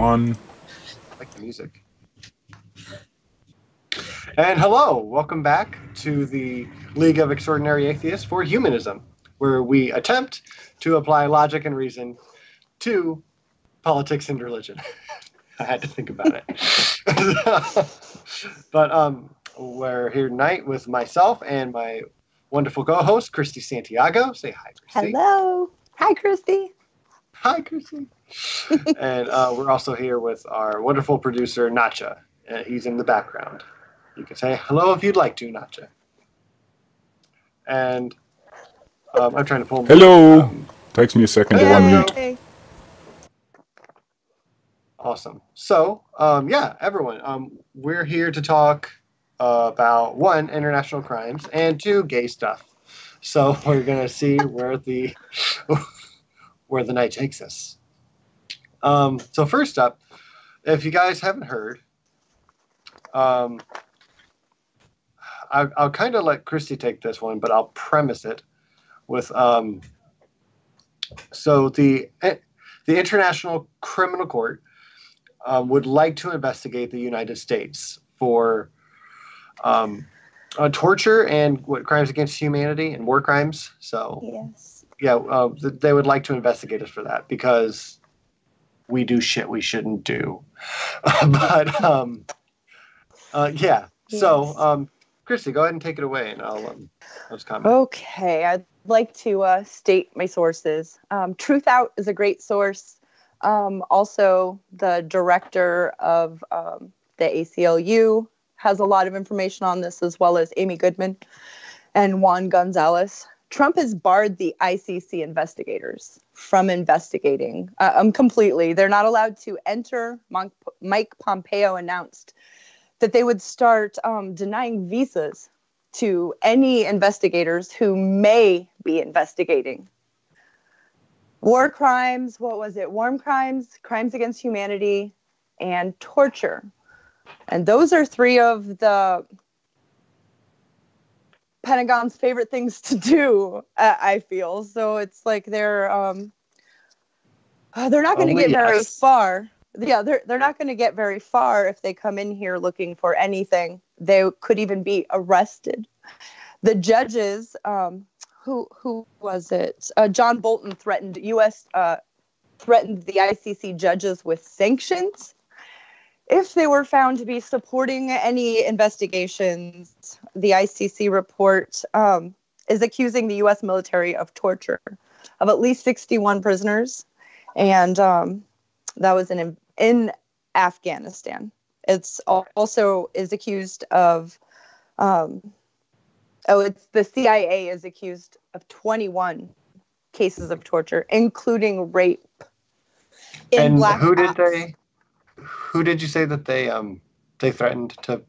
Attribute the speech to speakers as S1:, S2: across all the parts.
S1: 1.
S2: I like the music. And hello, welcome back to the League of Extraordinary Atheists for Humanism, where we attempt to apply logic and reason to politics and religion. I had to think about it. But we're here tonight with myself and my wonderful co-host, Christy Santiago. Say hi, Christy.
S3: Hello. Hi, Christy.
S2: Hi, Christy. And we're also here with our wonderful producer, Nacha. He's in the background. You can say hello if you'd like to, Nacha. And I'm trying to pull...
S1: Hello! Takes me a second to unmute.
S3: Hey.
S2: Awesome. So, yeah, everyone, we're here to talk about, 1, international crimes, and 2, gay stuff. So we're going to see where the night takes us. So first up, if you guys haven't heard, I'll kind of let Christy take this one, but I'll premise it with so the International Criminal Court would like to investigate the United States for torture and crimes against humanity and war crimes. So
S3: Yes.
S2: yeah, they would like to investigate us for that because we do shit we shouldn't do. But yeah.
S3: Yes.
S2: So Christy, go ahead and take it away, and I'll just comment.
S3: Okay. I'd like to state my sources. Truth Out is a great source. Also, the director of the ACLU has a lot of information on this, as well as Amy Goodman and Juan Gonzalez. Trump has barred the ICC investigators from investigating completely. They're not allowed to enter. Mike Pompeo announced that they would start denying visas to any investigators who may be investigating war crimes. What was it? War crimes, crimes against humanity, and torture. And those are 3 of the Pentagon's favorite things to do, I feel. So it's like they're not going to get very far. Yeah, they're not going to get very far if they come in here looking for anything. They could even be arrested. The judges, who was it? John Bolton threatened the ICC judges with sanctions if they were found to be supporting any investigations. The ICC report is accusing the U.S. military of torture of at least 61 prisoners, and that was in Afghanistan. It's also is accused of, it's the CIA is accused of 21 cases of torture, including rape.
S2: And who did you say that they threatened to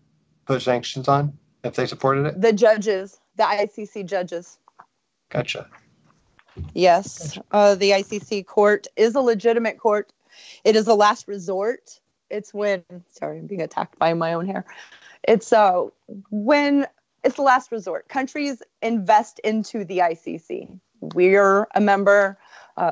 S2: put sanctions on if they supported it?
S3: The judges, the ICC judges.
S2: Gotcha.
S3: Yes, the ICC court is a legitimate court. It is a last resort. It's when, sorry, I'm being attacked by my own hair. It's when it's the last resort. Countries invest into the ICC. We're a member.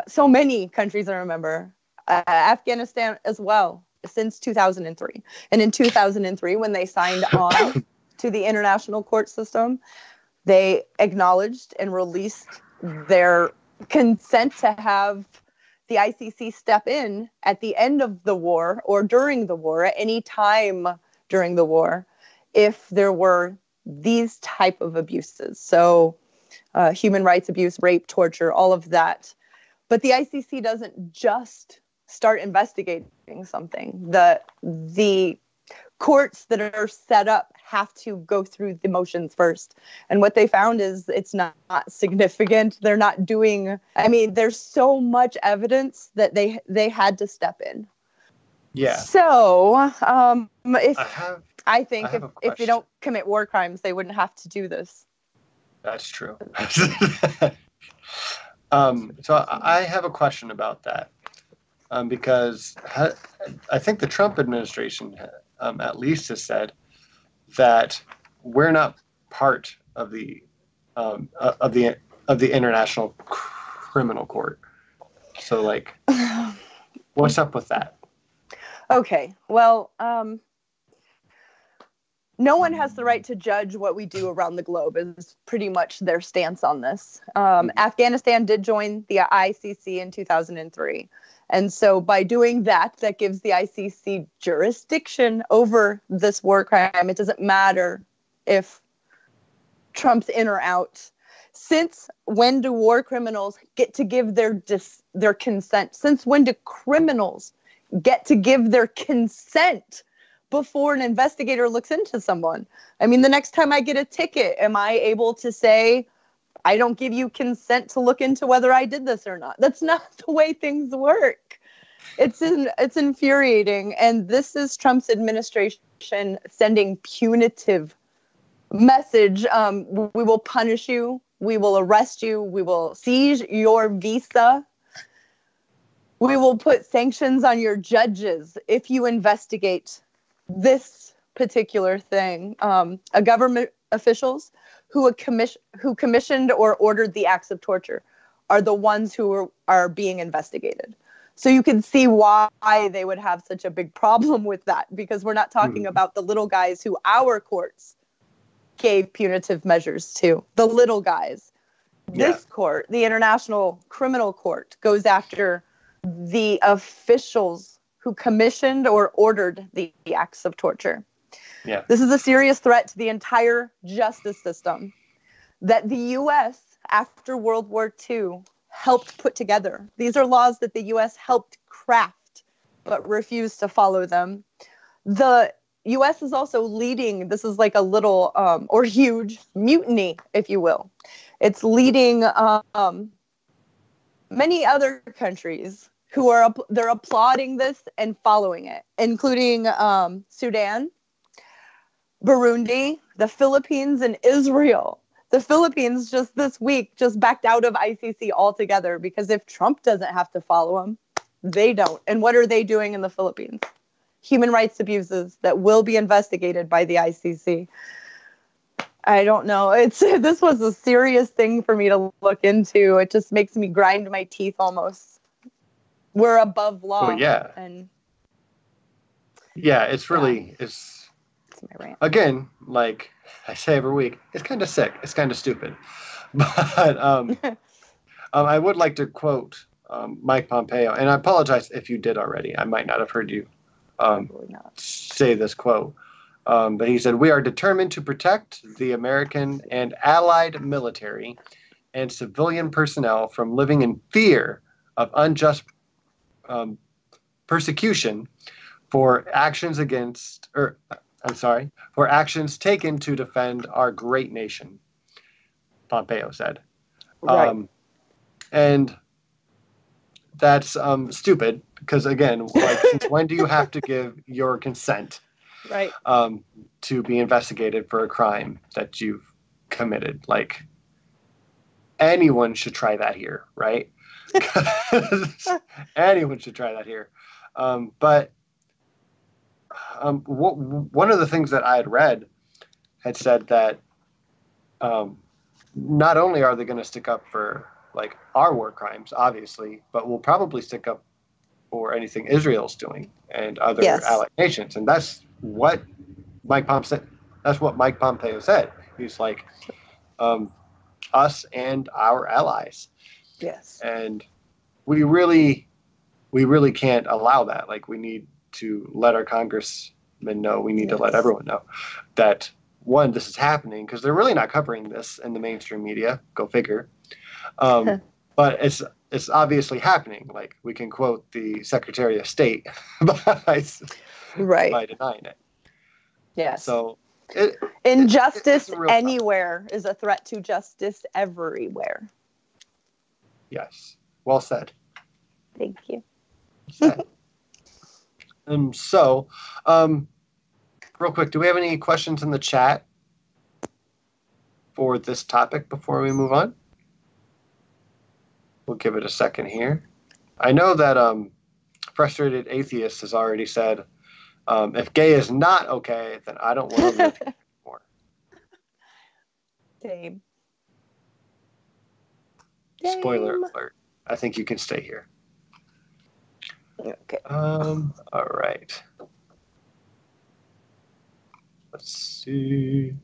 S3: So many countries are a member. Afghanistan as well, since 2003. And in 2003, when they signed on to the international court system, they acknowledged and released their consent to have the ICC step in at the end of the war or during the war, at any time during the war, if there were these type of abuses. So human rights abuse, rape, torture, all of that. But the ICC doesn't just start investigating something. The courts that are set up have to go through the motions first. And what they found is it's not significant. They're not doing, there's so much evidence that they had to step in.
S2: Yeah.
S3: So if they don't commit war crimes, they wouldn't have to do this.
S2: That's true. So I have a question about that. Because I think the Trump administration at least has said that we're not part of the International Criminal Court. So, like, what's up with that?
S3: Okay, well, no one has the right to judge what we do around the globe is pretty much their stance on this. Afghanistan did join the ICC in 2003. And so by doing that, that gives the ICC jurisdiction over this war crime. It doesn't matter if Trump's in or out. Since when do war criminals get to give their consent? Since when do criminals get to give their consent before an investigator looks into someone? I mean, the next time I get a ticket, am I able to say, I don't give you consent to look into whether I did this or not? That's not the way things work. It's infuriating. And this is Trump's administration sending punitive message. We will punish you. We will arrest you. We will seize your visa. We will put sanctions on your judges if you investigate this particular thing. Government officials who commissioned or ordered the acts of torture are the ones who are being investigated. So you can see why they would have such a big problem with that, because we're not talking about the little guys who our courts gave punitive measures to. The little guys. This court, the International Criminal Court, goes after the officials who commissioned or ordered the acts of torture.
S2: Yeah.
S3: This is a serious threat to the entire justice system that the U.S., after World War II, helped put together. These are laws that the U.S. helped craft, but refused to follow them. The U.S. is also leading, this is like a little or huge mutiny, if you will. It's leading many other countries who they're applauding this and following it, including Sudan, Burundi, the Philippines, and Israel. The Philippines just this week just backed out of ICC altogether because if Trump doesn't have to follow them, they don't. And what are they doing in the Philippines? Human rights abuses that will be investigated by the ICC. I don't know. This was a serious thing for me to look into. It just makes me grind my teeth almost. We're above law.
S2: Well, yeah.
S3: And
S2: it's really, it's
S3: my rant.
S2: Again, like I say every week, it's kind of sick. It's kind of stupid. But I would like to quote Mike Pompeo, and I apologize if you did already. I might not have heard you say this quote. But he said, "We are determined to protect the American and allied military and civilian personnel from living in fear of unjust persecution for actions taken to defend our great nation," Pompeo said.
S3: Right.
S2: And that's stupid because, again, like, since when do you have to give your consent
S3: right.
S2: To be investigated for a crime that you've committed? Like, anyone should try that here, right? Anyone should try that here. But one of the things that I had read had said that not only are they going to stick up for like our war crimes, obviously, but will probably stick up for anything Israel's doing and other allied nations. And that's what Mike Pompeo said. He's like, us and our allies.
S3: Yes.
S2: And we really can't allow that. Like, we need to let our congressmen know. We need to let everyone know that, one, this is happening, because they're really not covering this in the mainstream media. Go figure. But it's obviously happening. Like, we can quote the Secretary of State by denying it.
S3: Yes.
S2: So
S3: injustice anywhere is a threat to justice everywhere.
S2: Yes. Well said.
S3: Thank you.
S2: So, real quick, do we have any questions in the chat for this topic before we move on? We'll give it a second here. I know that Frustrated Atheist has already said, if gay is not okay, then I don't want to live here anymore.
S3: Same.
S2: Spoiler alert. I think you can stay here.
S3: Okay.
S2: All right. Let's see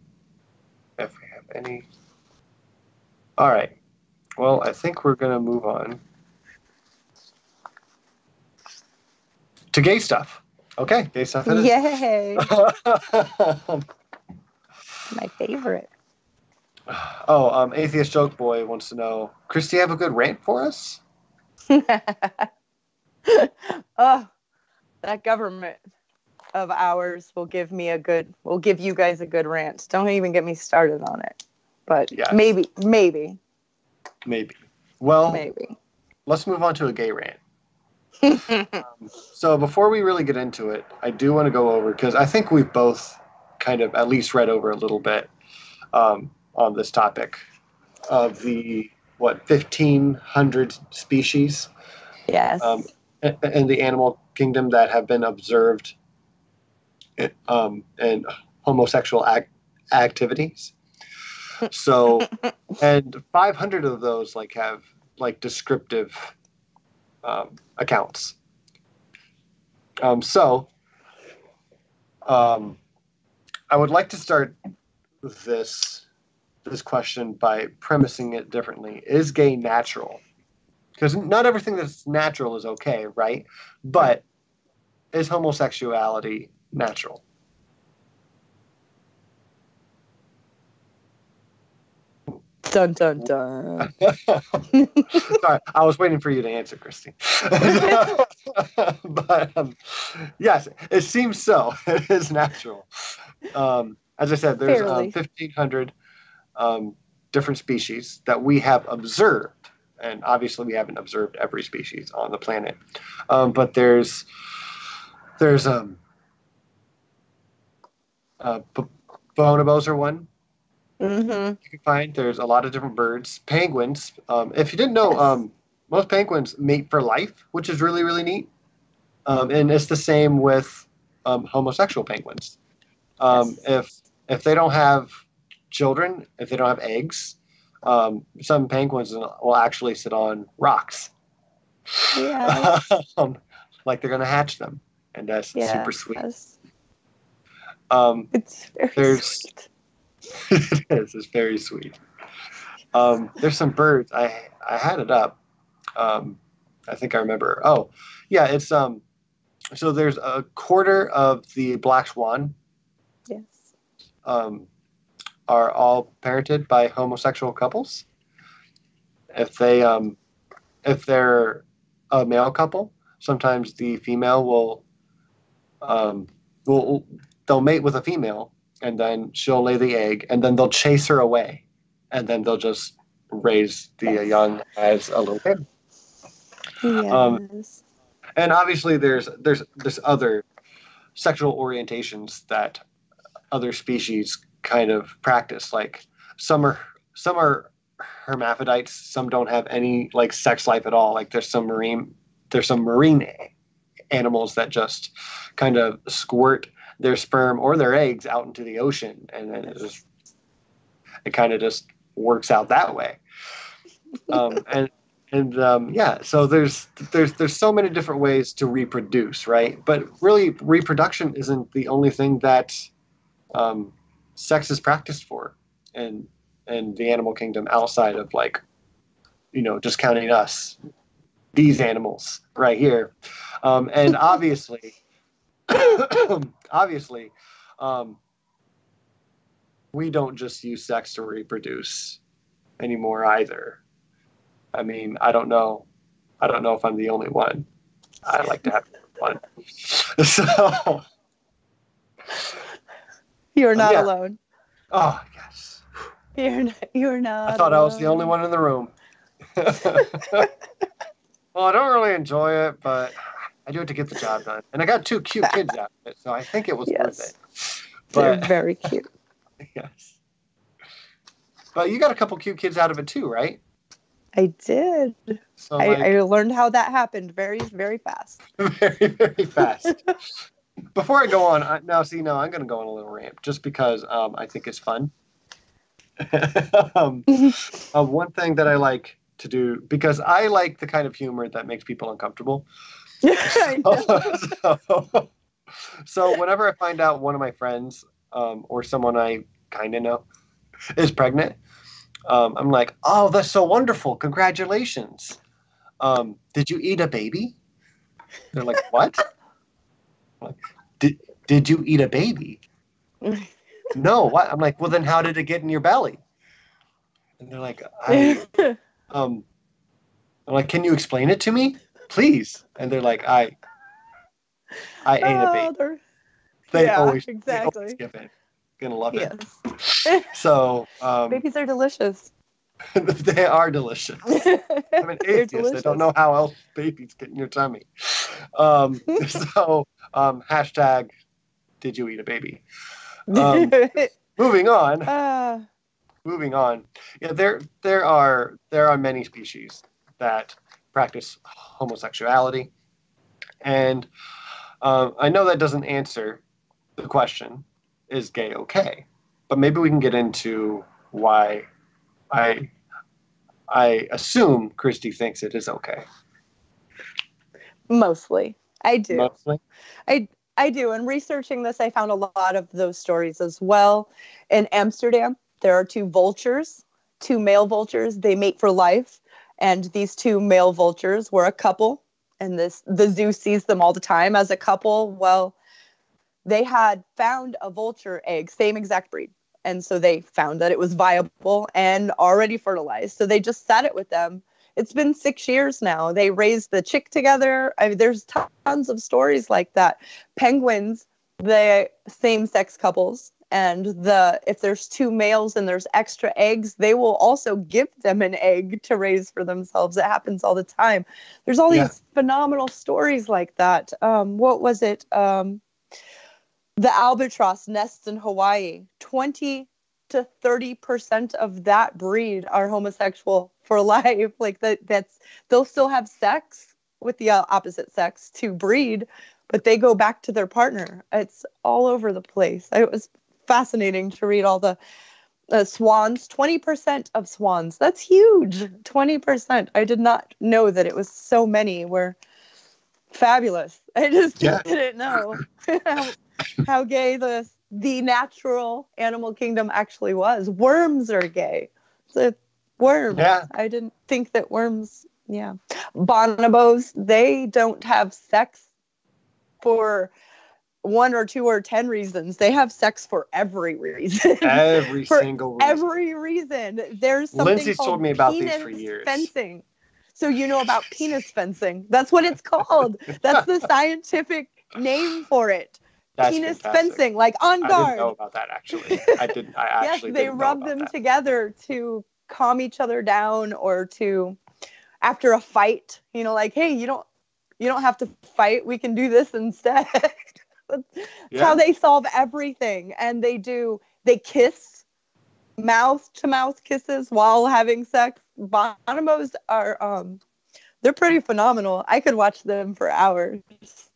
S2: if we have any. All right. Well, I think we're going to move on to gay stuff. Okay, gay stuff it is.
S3: Yay! My favorite.
S2: Atheist Joke Boy wants to know, Christy, have a good rant for us?
S3: Oh, that government of ours will give you guys a good rant. Don't even get me started on it. But
S2: Yes.
S3: maybe.
S2: Well, let's move on to a gay rant. So before we really get into it, I do want to go over, because I think we've both kind of at least read over a little bit on this topic of the 1,500 species
S3: Yes.
S2: in the animal kingdom that have been observed in homosexual activities. So, and 500 of those have descriptive accounts. I would like to start this question by premising it differently. Is gay natural? Because not everything that's natural is okay, right? But is homosexuality natural?
S3: Dun dun dun.
S2: Sorry, I was waiting for you to answer, Christy. But yes, it seems so. It is natural. As I said, there's 1,500 different species that we have observed, and obviously we haven't observed every species on the planet. But there's bonobos are one.
S3: Mm-hmm.
S2: You can find there's a lot of different birds. Penguins. If you didn't know, most penguins mate for life, which is really, really neat. And it's the same with homosexual penguins. If they don't have children, if they don't have eggs, some penguins will actually sit on rocks.
S3: Yeah.
S2: Like they're going to hatch them, and that's super sweet.
S3: It's very sweet.
S2: It is. It's very sweet. There's some birds. I had it up. I think I remember. Oh, yeah. It's so there's a quarter of the black swan.
S3: Yes.
S2: Are all parented by homosexual couples. If they're a male couple, sometimes the female will they'll mate with a female, and then she'll lay the egg, and then they'll chase her away, and then they'll just raise the young as a little kid.
S3: Yes.
S2: And obviously, there's other sexual orientations that other species kind of practice. Like some are hermaphrodites. Some don't have any sex life at all. Like there's some marine animals that just kind of squirt their sperm or their eggs out into the ocean, and then it kind of just works out that way. So there's so many different ways to reproduce, right? But really, reproduction isn't the only thing that sex is practiced for in the animal kingdom, outside of just counting us, these animals right here. And obviously, we don't just use sex to reproduce anymore either. I mean, I don't know if I'm the only one. I like to have fun. So
S3: you're not alone.
S2: Oh yes.
S3: You're not.
S2: I thought
S3: alone.
S2: I was the only one in the room. Well, I don't really enjoy it, but I do it to get the job done. And I got 2 cute kids out of it, so I think it was worth it.
S3: But, they're very cute.
S2: Yes. But you got a couple cute kids out of it too, right?
S3: I did. So I learned how that happened very, very fast.
S2: Very, very fast. Before I go on, I'm going to go on a little rant just because I think it's fun. One thing that I like to do, because I like the kind of humor that makes people uncomfortable.
S3: I know.
S2: So whenever I find out one of my friends or someone I kind of know is pregnant, I'm like, oh, that's so wonderful. Congratulations. Did you eat a baby? They're like, what? I'm like, did you eat a baby? No, what? I'm like, well, then how did it get in your belly? And they're like, I'm like, can you explain it to me? Please. And they're like, I ate a baby. They always give it. Gonna love it. So
S3: babies are delicious.
S2: They are delicious. I'm an atheist. I don't know how else babies get in your tummy. Hashtag did you eat a baby? Moving on. Yeah, there are many species that practice homosexuality, and I know that doesn't answer the question, is gay okay? But maybe we can get into why I assume Christy thinks it is okay.
S3: Mostly. I do.
S2: Mostly?
S3: I do. And researching this, I found a lot of those stories as well. In Amsterdam, there are two male vultures. They mate for life. And these two male vultures were a couple. And the zoo sees them all the time as a couple. Well, they had found a vulture egg, same exact breed. And so they found that it was viable and already fertilized. So they just sat it with them. It's been 6 years now. They raised the chick together. I mean, there's tons of stories like that. Penguins, the same-sex couples, and if there's two males and there's extra eggs, they will also give them an egg to raise for themselves. It happens all the time. There's all these phenomenal stories like that. What was it? The albatross nests in Hawaii. 20 to 30% of that breed are homosexual for life. Like they'll still have sex with the opposite sex to breed, but they go back to their partner. It's all over the place. It was fascinating to read all the swans. 20% of swans. That's huge. 20%. I did not know that it was so many. Were fabulous. I just didn't know how gay the natural animal kingdom actually was. Worms are gay. So worms. Yeah. I didn't think that worms. Yeah. Bonobos, they don't have sex for 1 or 2 or 10 reasons. They have sex for every reason.
S2: Every single reason.
S3: Every reason. There's something
S2: Lindsay's
S3: called
S2: told me about
S3: penis
S2: these for years.
S3: fencing. So you know about penis fencing. That's what it's called. That's the scientific name for it.
S2: That's
S3: penis
S2: fantastic.
S3: Fencing, like on guard.
S2: I didn't know about that, actually.
S3: Yes, they rub them together to calm each other down, or to, after a fight, like, hey, you don't have to fight. We can do this instead. That's how they solve everything. And they kiss, mouth-to-mouth kisses while having sex. Bonobos are, they're pretty phenomenal. I could watch them for hours.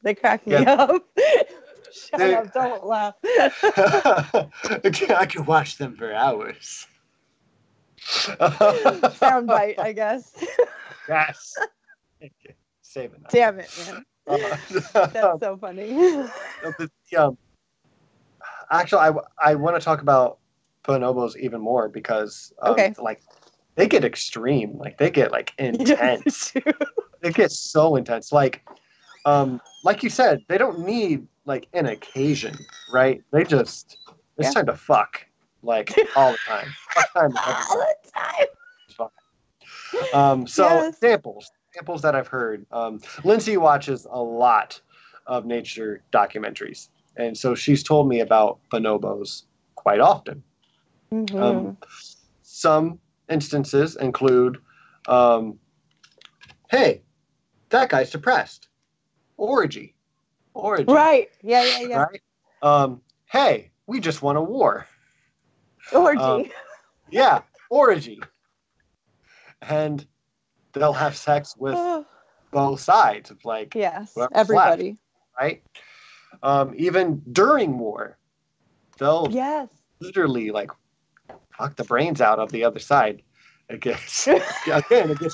S3: They crack me up. Shut up, don't laugh.
S2: I could watch them for hours.
S3: Soundbite, I guess.
S2: Yes. Save it.
S3: Damn it, man. That's so funny.
S2: Actually, I want to talk about bonobos even more because they get extreme. Like they get intense. They get so intense. Like you said, they don't need an occasion, right? They just it's time to fuck all the time. All the time. Examples that I've heard. Lindsay watches a lot of nature documentaries, and so she's told me about bonobos quite often. Mm-hmm. Some instances include, hey, that guy's depressed. Orgy.
S3: Right. Yeah.
S2: Right? Hey, we just won a war.
S3: Orgy.
S2: Orgy. And they'll have sex with both sides of
S3: everybody.
S2: Left, right? Even during war, they'll literally fuck the brains out of the other side. It gets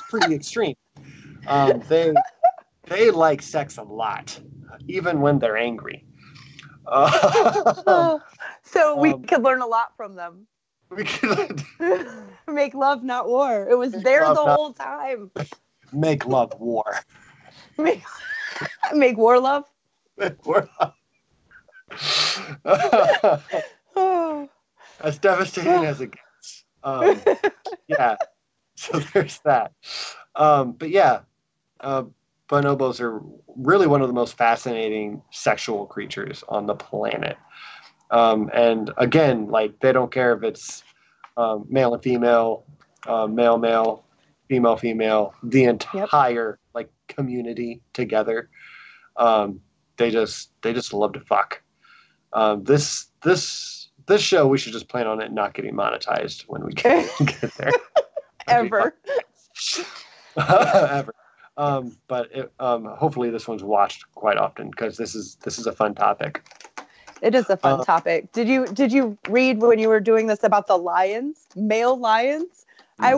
S2: pretty extreme. They They like sex a lot, even when they're angry.
S3: So we could learn a lot from them.
S2: We could
S3: Make love, not war. It was
S2: Make
S3: there
S2: love,
S3: the
S2: not-
S3: whole time.
S2: make love war.
S3: Make war love.
S2: War. As devastating as it gets. Yeah. So there's that. But yeah, bonobos are really one of the most fascinating sexual creatures on the planet. And again, like they don't care if it's male and female, male, female, the entire like community together. They just love to fuck. This show, we should just plan on it not getting monetized when we get there.
S3: Ever.
S2: Ever. But hopefully this one's watched quite often because this is a fun topic.
S3: It is a fun topic. Did you read when you were doing this about the lions, male lions? I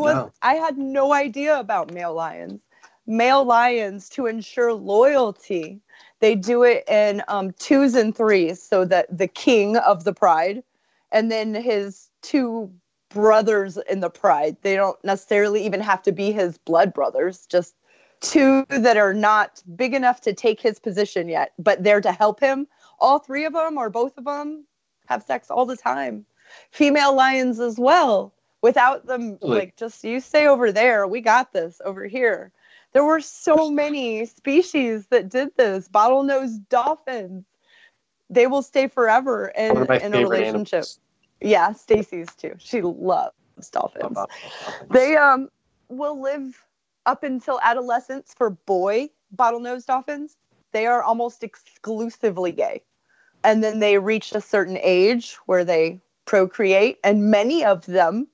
S3: had no idea about male lions. Male lions, to ensure loyalty, they do it in 2s and 3s, so that the king of the pride and then his 2 brothers in the pride, they don't necessarily even have to be his blood brothers, just 2 that are not big enough to take his position yet, but there to help him. All 3 of them or both of them have sex all the time. Female lions as well. Without them, like, just you stay over there. We got this over here. There were so many species that did this. Bottlenose dolphins. They will stay forever in a relationship.
S2: Animals.
S3: Yeah, Stacy's too. She loves dolphins. They will live up until adolescence for boy bottlenose dolphins. They are almost exclusively gay. And then they reach a certain age where they procreate, and many of them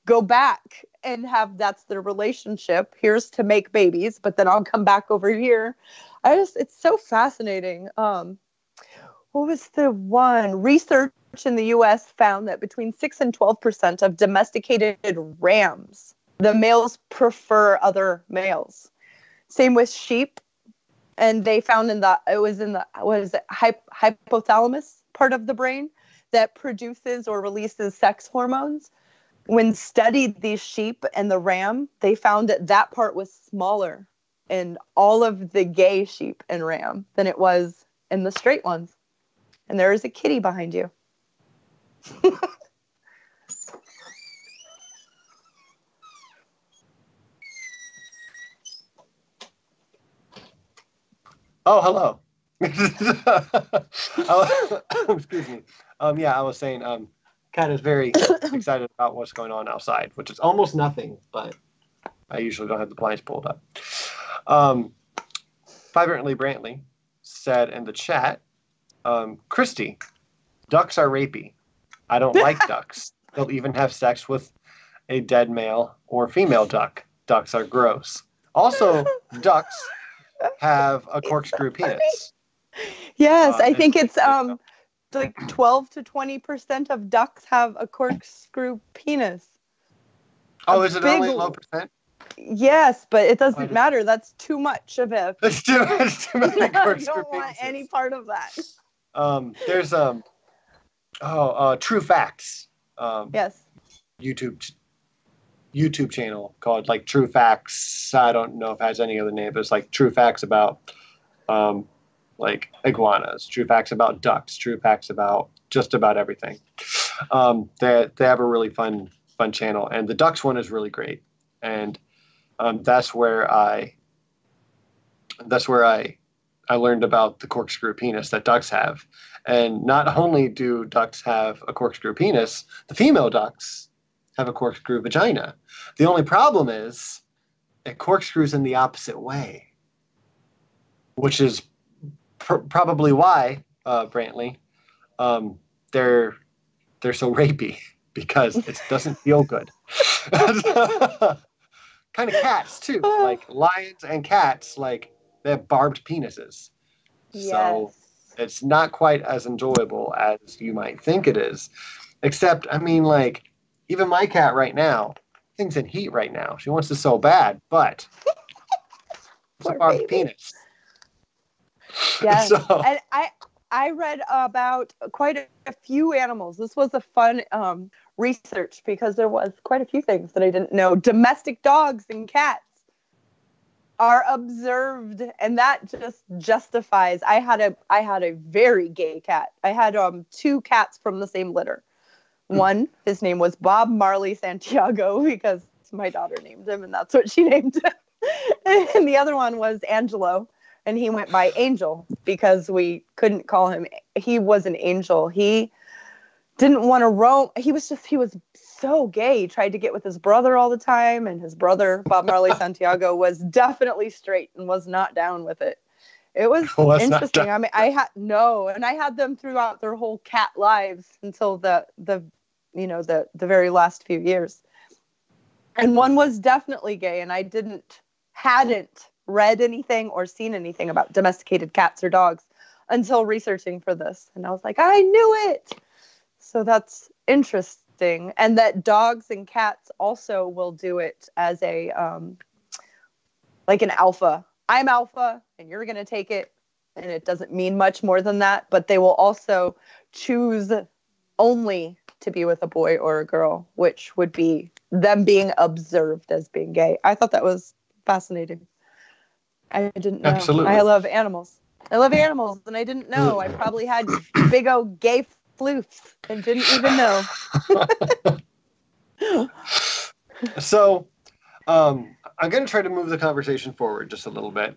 S3: go back and that's their relationship. Here's to make babies, but then I'll come back over here. It's so fascinating. What was the one? Research in the U.S. found that between 6 and 12% of domesticated rams, the males prefer other males. Same with sheep. And they found hypothalamus part of the brain that produces or releases sex hormones. When studied these sheep and the ram, they found that part was smaller in all of the gay sheep and ram than it was in the straight ones. And there is a kitty behind you.
S2: Oh, hello. Excuse me. Yeah, I was saying, Kat is very excited about what's going on outside, which is almost nothing, but I usually don't have the blinds pulled up. Vibrantly Brantley said in the chat, Christy, ducks are rapey. I don't like ducks. They'll even have sex with a dead male or female duck. Ducks are gross. Also, ducks have a corkscrew penis.
S3: Yes, I think it's like 12 to 20% of ducks have a corkscrew penis.
S2: Oh, is it only low percent?
S3: Yes, but it doesn't matter. That's too much of it.
S2: It's too many corkscrew
S3: I don't want
S2: penises.
S3: any part of that.
S2: There's True Facts.
S3: Yes.
S2: YouTube channel called like True Facts. I don't know if it has any other name, but it's like True Facts about like iguanas, True Facts about ducks, True Facts about just about everything. They have a really fun channel, and the ducks one is really great, and that's where I learned about the corkscrew penis that ducks have. And not only do ducks have a corkscrew penis, the female ducks have a corkscrew vagina. The only problem is it corkscrews in the opposite way, which is probably why, Brantley, they're so rapey, because it doesn't feel good. Kind of cats too, like lions and cats, like they have barbed penises.
S3: Yes.
S2: So it's not quite as enjoyable as you might think it is. Except, I mean, like, even my cat right now, thing's in heat right now. She wants to so bad, but it's a barbed penis.
S3: Yes.
S2: So,
S3: And I read about quite a few animals. This was a fun research because there was quite a few things that I didn't know. Domestic dogs and cats are observed, and that just justifies. I had a very gay cat. I had two cats from the same litter. One, his name was Bob Marley Santiago because my daughter named him, and that's what she named him. And the other one was Angelo, and he went by Angel because we couldn't call him. He was an angel. He didn't want to roam. He was so gay. He tried to get with his brother all the time, and his brother, Bob Marley Santiago, was definitely straight and was not down with it. It was interesting. I mean, I had them throughout their whole cat lives until the very last few years. And one was definitely gay, and I hadn't read anything or seen anything about domesticated cats or dogs until researching for this. And I was like, I knew it. So that's interesting. And that dogs and cats also will do it as a, like an alpha. I'm alpha and you're going to take it. And it doesn't mean much more than that, but they will also choose only to be with a boy or a girl, which would be them being observed as being gay. I thought that was fascinating. I didn't know.
S2: Absolutely.
S3: I love animals. And I didn't know. I probably had big old gay floofs and didn't even know.
S2: So, I'm going to try to move the conversation forward just a little bit,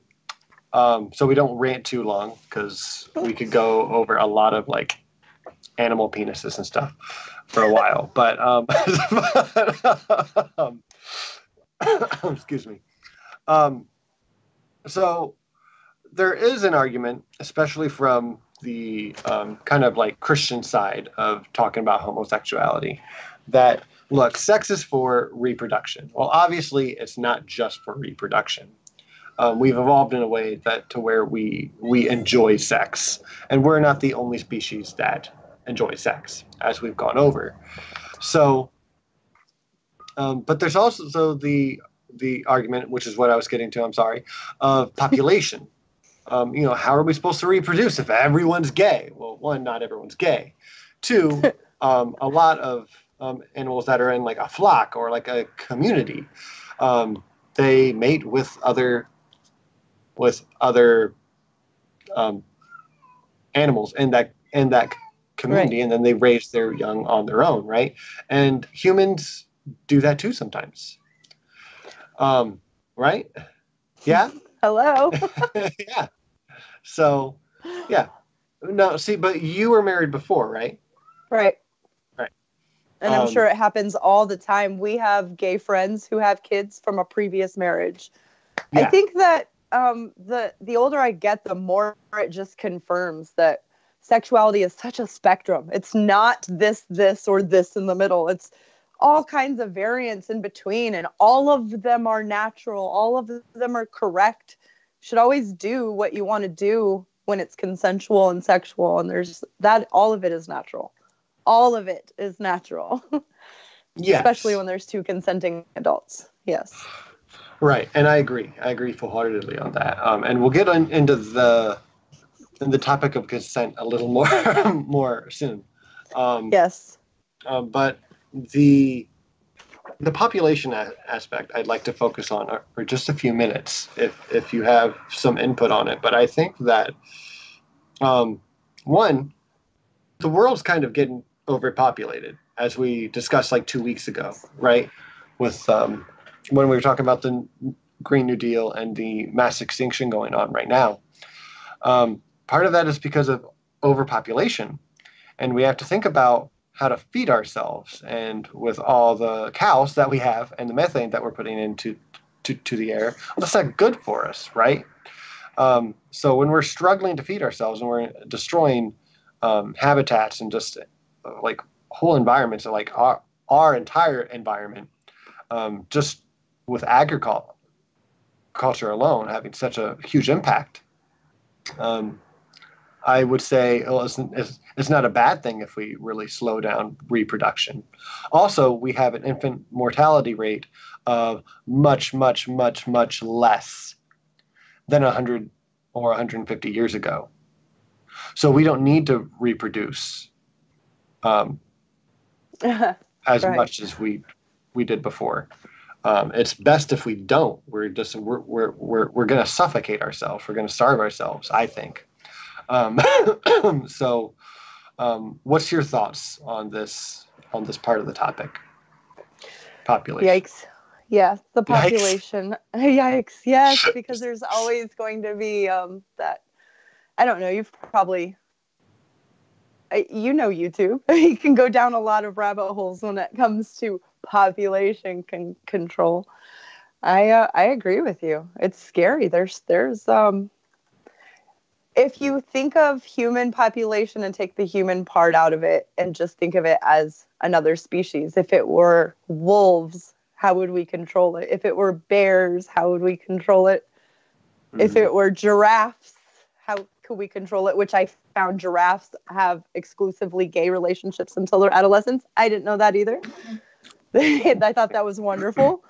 S2: so we don't rant too long, because we could go over a lot of like animal penises and stuff for a while. But excuse me. So there is an argument, especially from the kind of like Christian side of talking about homosexuality, that look, sex is for reproduction. Well, obviously, it's not just for reproduction. We've evolved in a way to where we enjoy sex, and we're not the only species that enjoy sex, as we've gone over. So, but there's also the argument, which is what I was getting to, I'm sorry, of population. How are we supposed to reproduce if everyone's gay? Well, one, not everyone's gay. Two, a lot of animals that are in like a flock or like a community, they mate with other animals in that community, right. And then they raise their young on their own, right? And humans do that too sometimes. Right? Yeah?
S3: Hello?
S2: Yeah. So, yeah. No, see, but you were married before, right?
S3: Right.
S2: Right.
S3: And I'm sure it happens all the time. We have gay friends who have kids from a previous marriage. Yeah. I think that the older I get, the more it just confirms that sexuality is such a spectrum. It's not this, or this in the middle. It's all kinds of variants in between, and all of them are natural. All of them are correct. You should always do what you want to do when it's consensual and sexual. And there's that, all of it is natural. All of it is natural. Yes. Especially when there's two consenting adults. Yes.
S2: Right. And I agree full-heartedly on that. And we'll get into the topic of consent a little more soon.
S3: Yes.
S2: But the population aspect I'd like to focus on for just a few minutes, if you have some input on it. But I think that one, the world's kind of getting overpopulated, as we discussed like 2 weeks ago, right? With when we were talking about the Green New Deal and the mass extinction going on right now. Part of that is because of overpopulation, and we have to think about how to feed ourselves. And with all the cows that we have and the methane that we're putting into the air, well, that's not good for us, right? So when we're struggling to feed ourselves and we're destroying habitats and just like whole environments, like our entire environment, just with agriculture alone having such a huge impact, I would say it's not a bad thing if we really slow down reproduction. Also, we have an infant mortality rate of much, much, much, much less than 100 or 150 years ago. So we don't need to reproduce as
S3: Right.
S2: much as we did before. It's best if we don't. We're going to suffocate ourselves. We're going to starve ourselves, I think. So, what's your thoughts on this part of the topic? Population.
S3: Yikes. Yes, the
S2: Yikes.
S3: population. Yikes. Yes, because there's always going to be that. I don't know. You've probably, YouTube. You can go down a lot of rabbit holes when it comes to population control. I agree with you. It's scary. There's if you think of human population and take the human part out of it and just think of it as another species, if it were wolves, how would we control it? If it were bears, how would we control it? Mm-hmm. If it were giraffes, how could we control it? Which I found giraffes have exclusively gay relationships until their adolescence. I didn't know that either. I thought that was wonderful.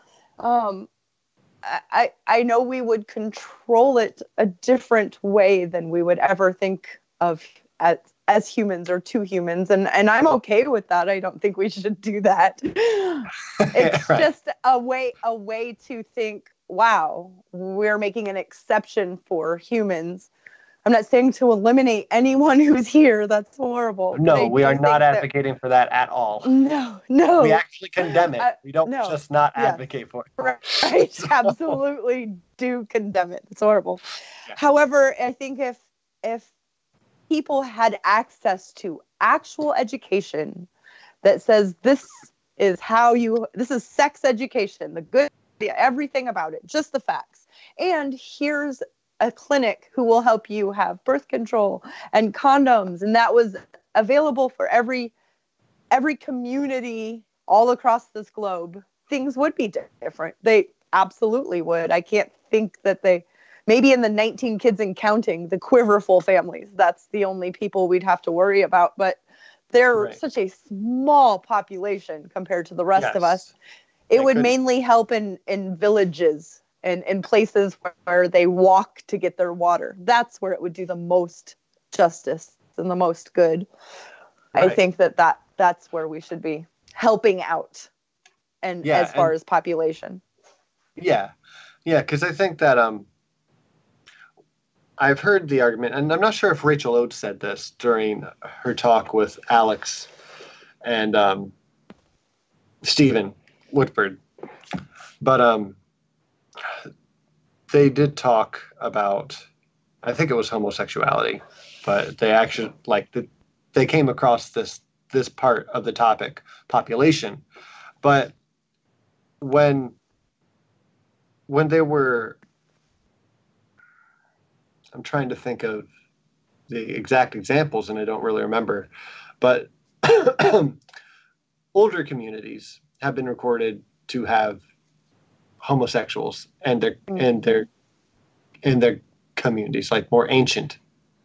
S3: I know we would control it a different way than we would ever think of as humans or two humans. And I'm okay with that. I don't think we should do that. It's right. Just a way to think, wow, we're making an exception for humans. I'm not saying to eliminate anyone who's here. That's horrible.
S2: No, we are not advocating for that at all.
S3: No.
S2: We actually condemn it. We don't just not advocate for it.
S3: Right. Absolutely do condemn it. It's horrible. Yeah. However, I think if people had access to actual education that says this is sex education, everything about it, just the facts. And here's a clinic who will help you have birth control and condoms, and that was available for every community all across this globe, things would be different. They absolutely would. I can't think that maybe in the 19 kids and counting, the quiverful families, that's the only people we'd have to worry about, but they're such a small population compared to the rest of us. It would mainly help in villages and in places where they walk to get their water. That's where it would do the most justice and the most good. Right. I think that's where we should be helping out, and as far as population. Yeah,
S2: because I think that I've heard the argument, and I'm not sure if Rachel Oates said this during her talk with Alex and Stephen Woodford, but they did talk about, I think it was homosexuality, but they actually they came across this part of the topic, population. But when they were, I'm trying to think of the exact examples and I don't really remember, but older communities have been recorded to have homosexuals and their communities, like more ancient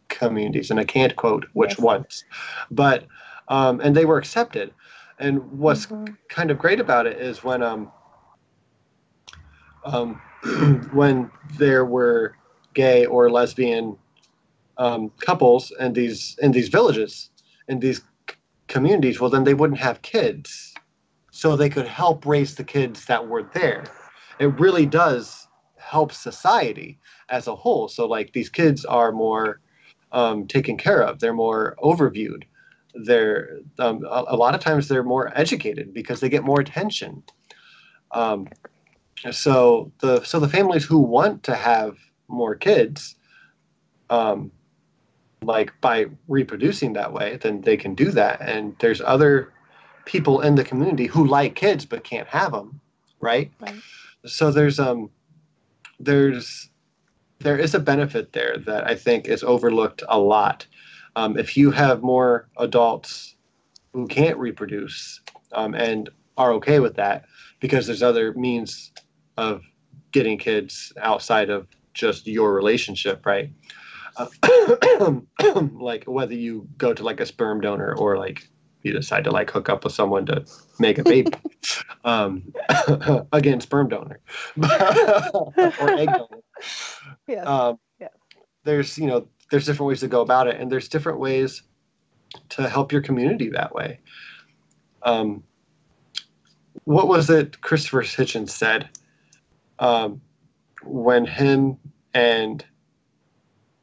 S2: communities, and I can't quote which ones, but and they were accepted. And what's kind of great about it is when there were gay or lesbian couples in these villages, in these communities, well, then they wouldn't have kids, so they could help raise the kids that were there. It really does help society as a whole. So like these kids are more taken care of. They're more overviewed. They're a lot of times they're more educated because they get more attention. So the families who want to have more kids, like by reproducing that way, then they can do that. And there's other people in the community who like kids but can't have them, right? So there is a benefit there that I think is overlooked a lot. If you have more adults who can't reproduce and are okay with that, because there's other means of getting kids outside of just your relationship, right? Like whether you go to like a sperm donor or like you decide to like hook up with someone to make a baby. Again, sperm donor or egg donor.
S3: Yes.
S2: there's different ways to go about it, and there's different ways to help your community that way. What was it Christopher Hitchens said when him and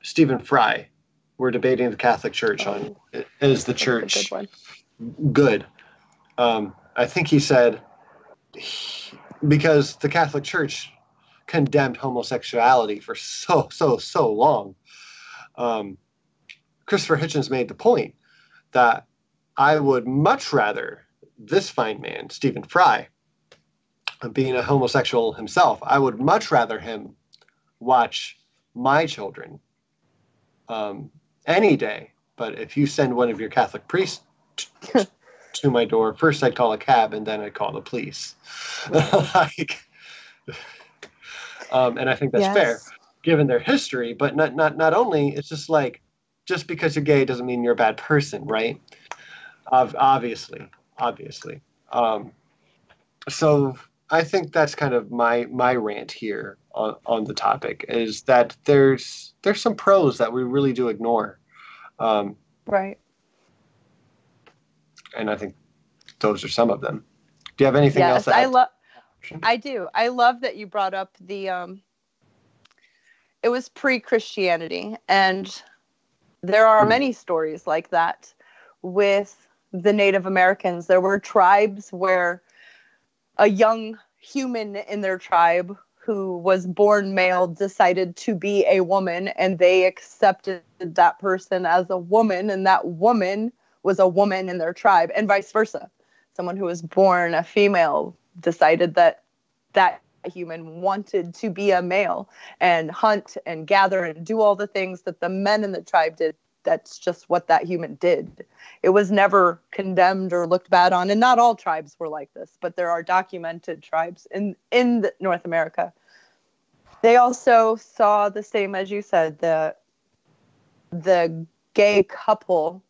S2: Stephen Fry were debating the Catholic Church on is the church good? I think he said because the Catholic Church condemned homosexuality for so long. Christopher Hitchens made the point that I would much rather this fine man, Stephen Fry, being a homosexual himself, I would much rather him watch my children any day. But if you send one of your Catholic priests to my door, first I'd call a cab and then I'd call the police. And I think that's fair, given their history. But not only, it's just like, just because you're gay doesn't mean you're a bad person, right? Obviously. So I think that's kind of my rant here on the topic, is that there's some pros that we really do ignore.
S3: Right.
S2: And I think those are some of them. Do you have anything else?
S3: I do. I love that you brought up the it was pre-Christianity, and there are many stories like that with the Native Americans. There were tribes where a young human in their tribe who was born male decided to be a woman, and they accepted that person as a woman, and that woman was a woman in their tribe, and vice versa. Someone who was born a female decided that that human wanted to be a male and hunt and gather and do all the things that the men in the tribe did. That's just what that human did. It was never condemned or looked bad on. And not all tribes were like this, but there are documented tribes in North America. They also saw the same, as you said, the gay couple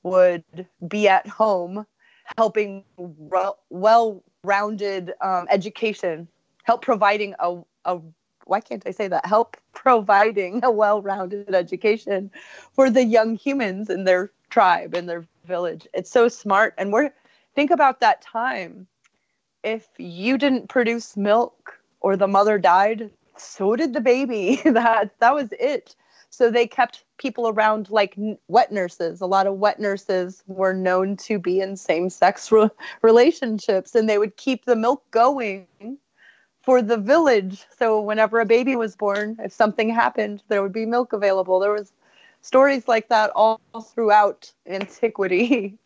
S3: would be at home helping well-rounded education, help providing help providing a well-rounded education for the young humans in their tribe, in their village. It's so smart. And think about that time. If you didn't produce milk or the mother died, so did the baby. That was it. So they kept people around like wet nurses. A lot of wet nurses were known to be in same-sex relationships, and they would keep the milk going for the village. So whenever a baby was born, if something happened, there would be milk available. There was stories like that all throughout antiquity.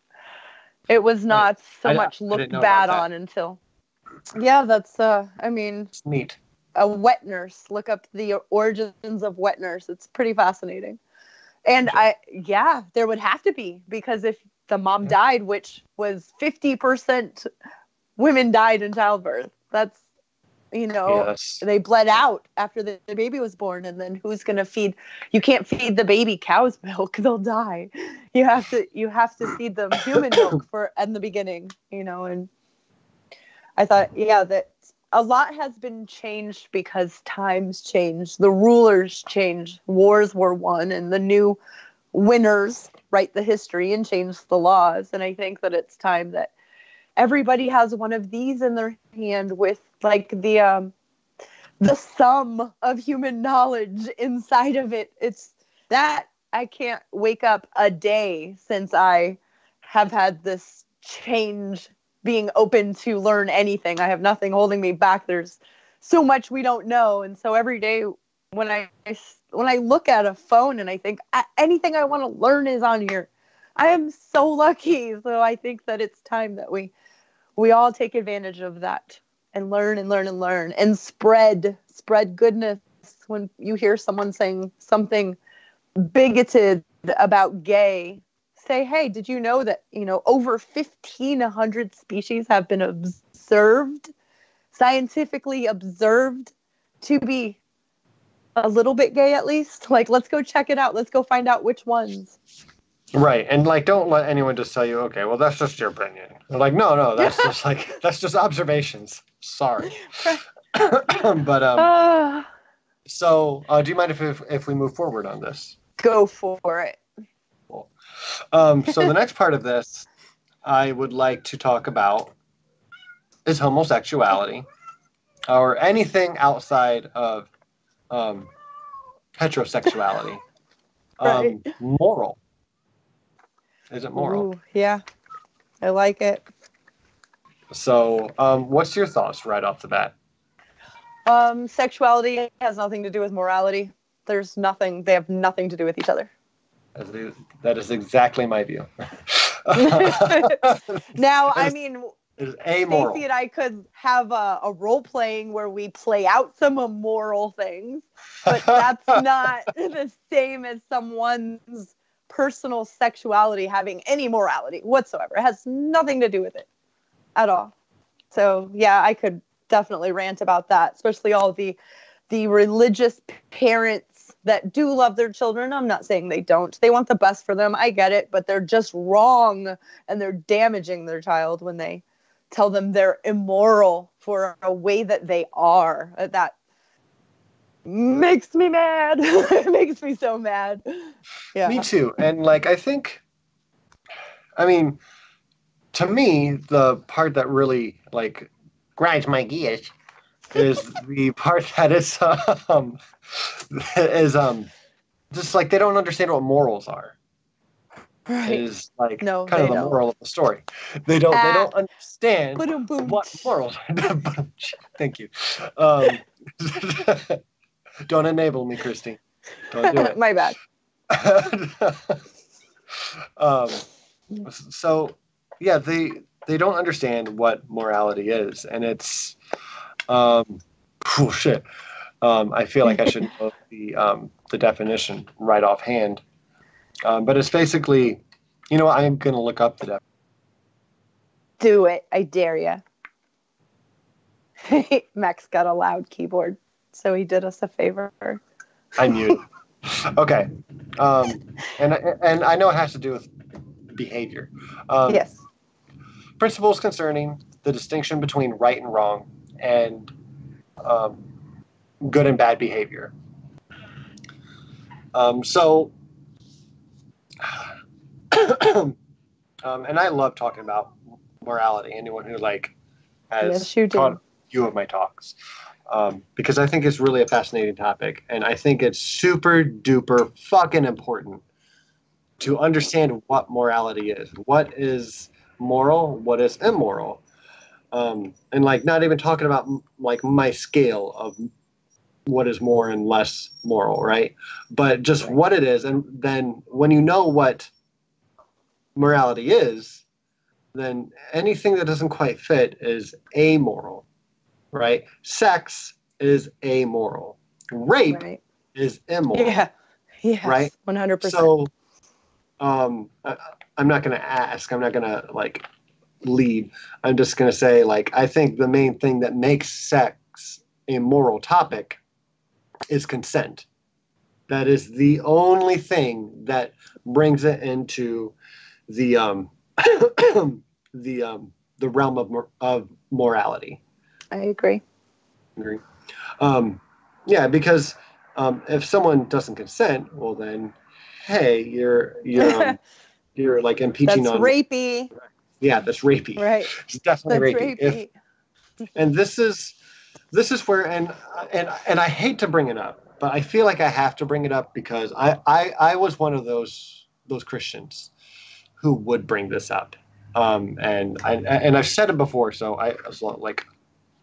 S3: It was not so much looked bad on until. Yeah, that's,
S2: it's neat.
S3: A wet nurse. Look up the origins of wet nurse. It's pretty fascinating. And there would have to be, because if the mom died, which was 50% women died in childbirth, that's, they bled out after the baby was born. And then who's going to feed? You can't feed the baby cow's milk. They'll die. You have to feed them human milk in the beginning, and I thought, that a lot has been changed because times changed. The rulers changed. Wars were won, and the new winners write the history and change the laws. And I think that it's time that everybody has one of these in their hand with like the sum of human knowledge inside of it. It's that I can't wake up a day since I have had this change, being open to learn anything. I have nothing holding me back. There's so much we don't know. And so every day when I look at a phone and I think anything I want to learn is on here, I am so lucky. So I think that it's time that we all take advantage of that and learn and spread goodness. When you hear someone saying something bigoted about gay, say, hey, did you know that, over 1,500 species have been scientifically observed to be a little bit gay at least? Like, let's go check it out. Let's go find out which ones.
S2: Right. And don't let anyone just tell you, okay, well, that's just your opinion. They're like, no, that's that's just observations. Sorry. But So, do you mind if we move forward on this?
S3: Go for it.
S2: Cool. So the next part of this, I would like to talk about is homosexuality or anything outside of heterosexuality.
S3: Right.
S2: Moral. Is it moral?
S3: Ooh, yeah, I like it.
S2: So, what's your thoughts right off the bat?
S3: Sexuality has nothing to do with morality. There's nothing. They have nothing to do with each other.
S2: That is exactly my view.
S3: Now, I mean,
S2: it is amoral.
S3: Stacey and I could have a role playing where we play out some immoral things, but that's not the same as someone's personal sexuality having any morality whatsoever. It has nothing to do with it at all. So yeah, I could definitely rant about that, especially all the religious parents that do love their children. I'm not saying they don't. They want the best for them. I get it, but they're just wrong, and they're damaging their child when they tell them they're immoral for a way that they are. That makes me mad. It makes me so mad. Yeah.
S2: Me too. And like, I mean, to me, the part that really like grinds my gears is the part that is just like they don't understand what morals are.
S3: Right.
S2: Is like
S3: No,
S2: kind of the moral of the story. They don't understand what morals are. Thank you. Don't enable me, Christy. Don't do it.
S3: My bad.
S2: So yeah, they don't understand what morality is, and it's shit. I feel like I should know the definition right offhand, but it's basically, you know what, I'm gonna look up the definition.
S3: Do it, I dare you. Max got a loud keyboard, so he did us a favor.
S2: I muted. Okay, and I know it has to do with behavior.
S3: Yes.
S2: Principles concerning the distinction between right and wrong and good and bad behavior. So, and I love talking about morality. Anyone who like has caught a few of my talks, because I think it's really a fascinating topic, and I think it's super duper fucking important to understand what morality is. What is moral? What is immoral? And like not even talking about like my scale of what is more and less moral, right? But just what it is, and then when you know what morality is, then anything that doesn't quite fit is amoral, right? Sex is amoral. Rape is immoral.
S3: Yeah. Yes. Right. 100%.
S2: So, I'm not going to ask. I'm not going to like lead. I'm just going to say, like, I think the main thing that makes sex a moral topic is consent. That is the only thing that brings it into the the realm of morality.
S3: I agree.
S2: Yeah, because if someone doesn't consent, well then, hey, you're like impeaching
S3: that's
S2: on
S3: rapey.
S2: Yeah, that's rapey.
S3: Right.
S2: It's definitely rapey. And this is where and I hate to bring it up, but I feel like I have to bring it up because I was one of those Christians who would bring this up. And I've said it before, so I was like,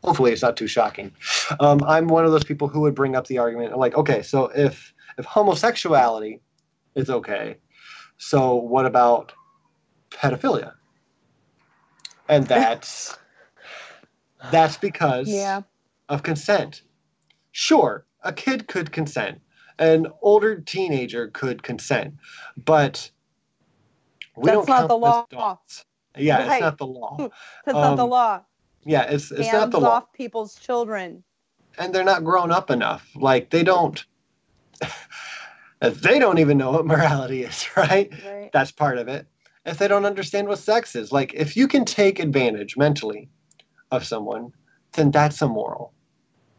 S2: hopefully it's not too shocking. I'm one of those people who would bring up the argument, like, okay, so if homosexuality is okay, so what about pedophilia? And that's because of consent. Sure, a kid could consent. An older teenager could consent. But
S3: that's not the law.
S2: Yeah, right. It's not the law.
S3: That's not the law.
S2: Yeah, it's not the law.
S3: Hands off people's children.
S2: And they're not grown up enough. Like, they don't even know what morality is, right? That's part of it. If they don't understand what sex is. Like, if you can take advantage mentally of someone, then that's immoral.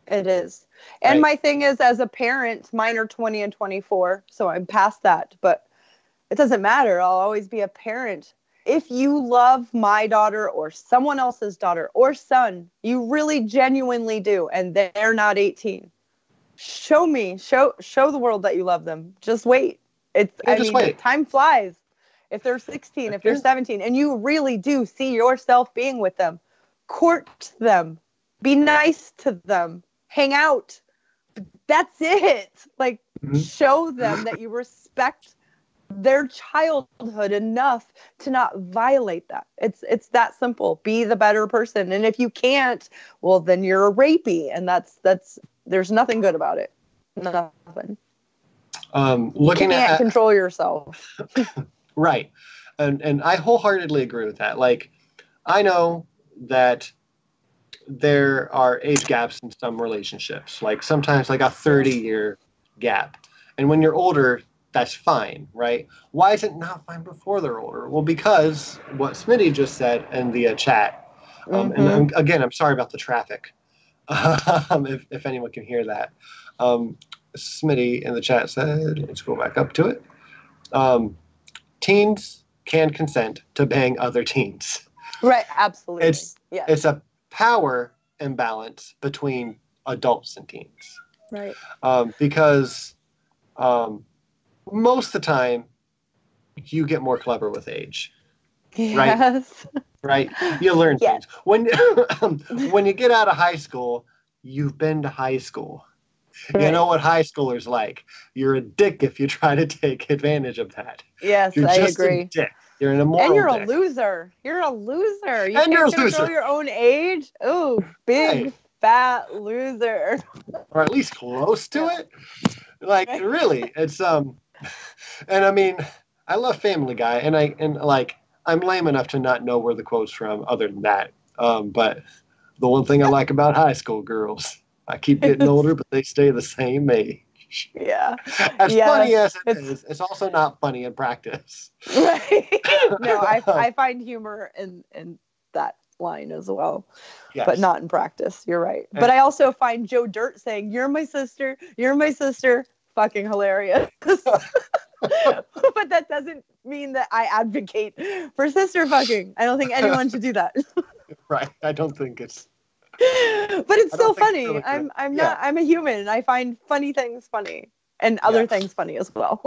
S3: It is. And
S2: Right.
S3: my thing is, as a parent, mine are 20 and 24, so I'm past that. But it doesn't matter. I'll always be a parent. If you love my daughter or someone else's daughter or son, you really genuinely do, and they're not 18. Show the world that you love them. Just wait.
S2: Wait.
S3: Time flies. If they're 16, if they're 17, and you really do see yourself being with them, court them, be nice to them, hang out. That's it. Like, show them that you respect their childhood enough to not violate that. It's that simple. Be the better person. And if you can't, well, then you're a rapey, and that's there's nothing good about it. Nothing.
S2: Looking
S3: you can't
S2: at
S3: control yourself.
S2: Right. And I wholeheartedly agree with that. Like, I know that there are age gaps in some relationships, like sometimes like a 30-year gap. And when you're older, that's fine, right? Why is it not fine before they're older? Well, because what Smitty just said in the chat, and again, I'm sorry about the traffic, if anyone can hear that. Smitty in the chat said, let's go back up to it. Teens can consent to bang other teens.
S3: Right, absolutely.
S2: It's a power imbalance between adults and teens.
S3: Right.
S2: Because most of the time, you get more clever with age.
S3: Yes.
S2: Right? You learn
S3: Yes.
S2: things. When you get out of high school, you've been to high school.
S3: Right.
S2: You know what high schoolers like. You're a dick if you try to take advantage of that.
S3: Yes,
S2: You're
S3: I
S2: just
S3: agree.
S2: a dick. You're an immoral
S3: And you're
S2: dick.
S3: a loser. You're a loser. You
S2: And you're a
S3: can't control
S2: loser.
S3: your own age. Ooh, big fat loser.
S2: Or at least close to it. Like, really, it's and I mean, I love Family Guy, and I'm lame enough to not know where the quote's from other than that. But the one thing I like about high school girls, I keep getting older, but they stay the same age.
S3: Yeah.
S2: As funny as it is, it's also not funny in practice.
S3: Right. No, I find humor in that line as well.
S2: Yes.
S3: But not in practice. You're right. But I also find Joe Dirt saying, you're my sister, fucking hilarious. But that doesn't mean that I advocate for sister fucking. I don't think anyone should do that.
S2: Right. I don't think it's.
S3: But it's still funny.
S2: Really
S3: I'm a human. I find funny things funny and other things funny as well.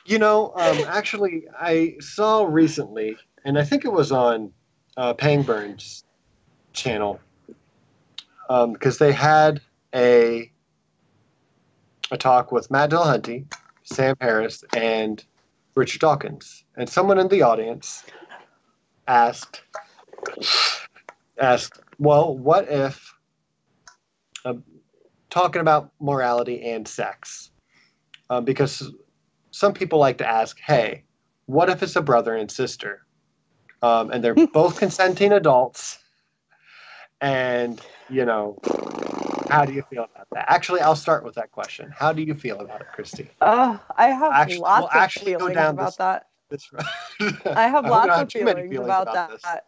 S2: You know, actually, I saw recently, and I think it was on Pangburn's channel, because they had a talk with Matt Dillahunty, Sam Harris, and Richard Dawkins. And someone in the audience asked, well, what if, talking about morality and sex, because some people like to ask, hey, what if it's a brother and sister, and they're both consenting adults, and, you know, how do you feel about that? Actually, I'll start with that question. How do you feel about it, Christy?
S3: I have lots of feelings about that. I have lots of feelings about that.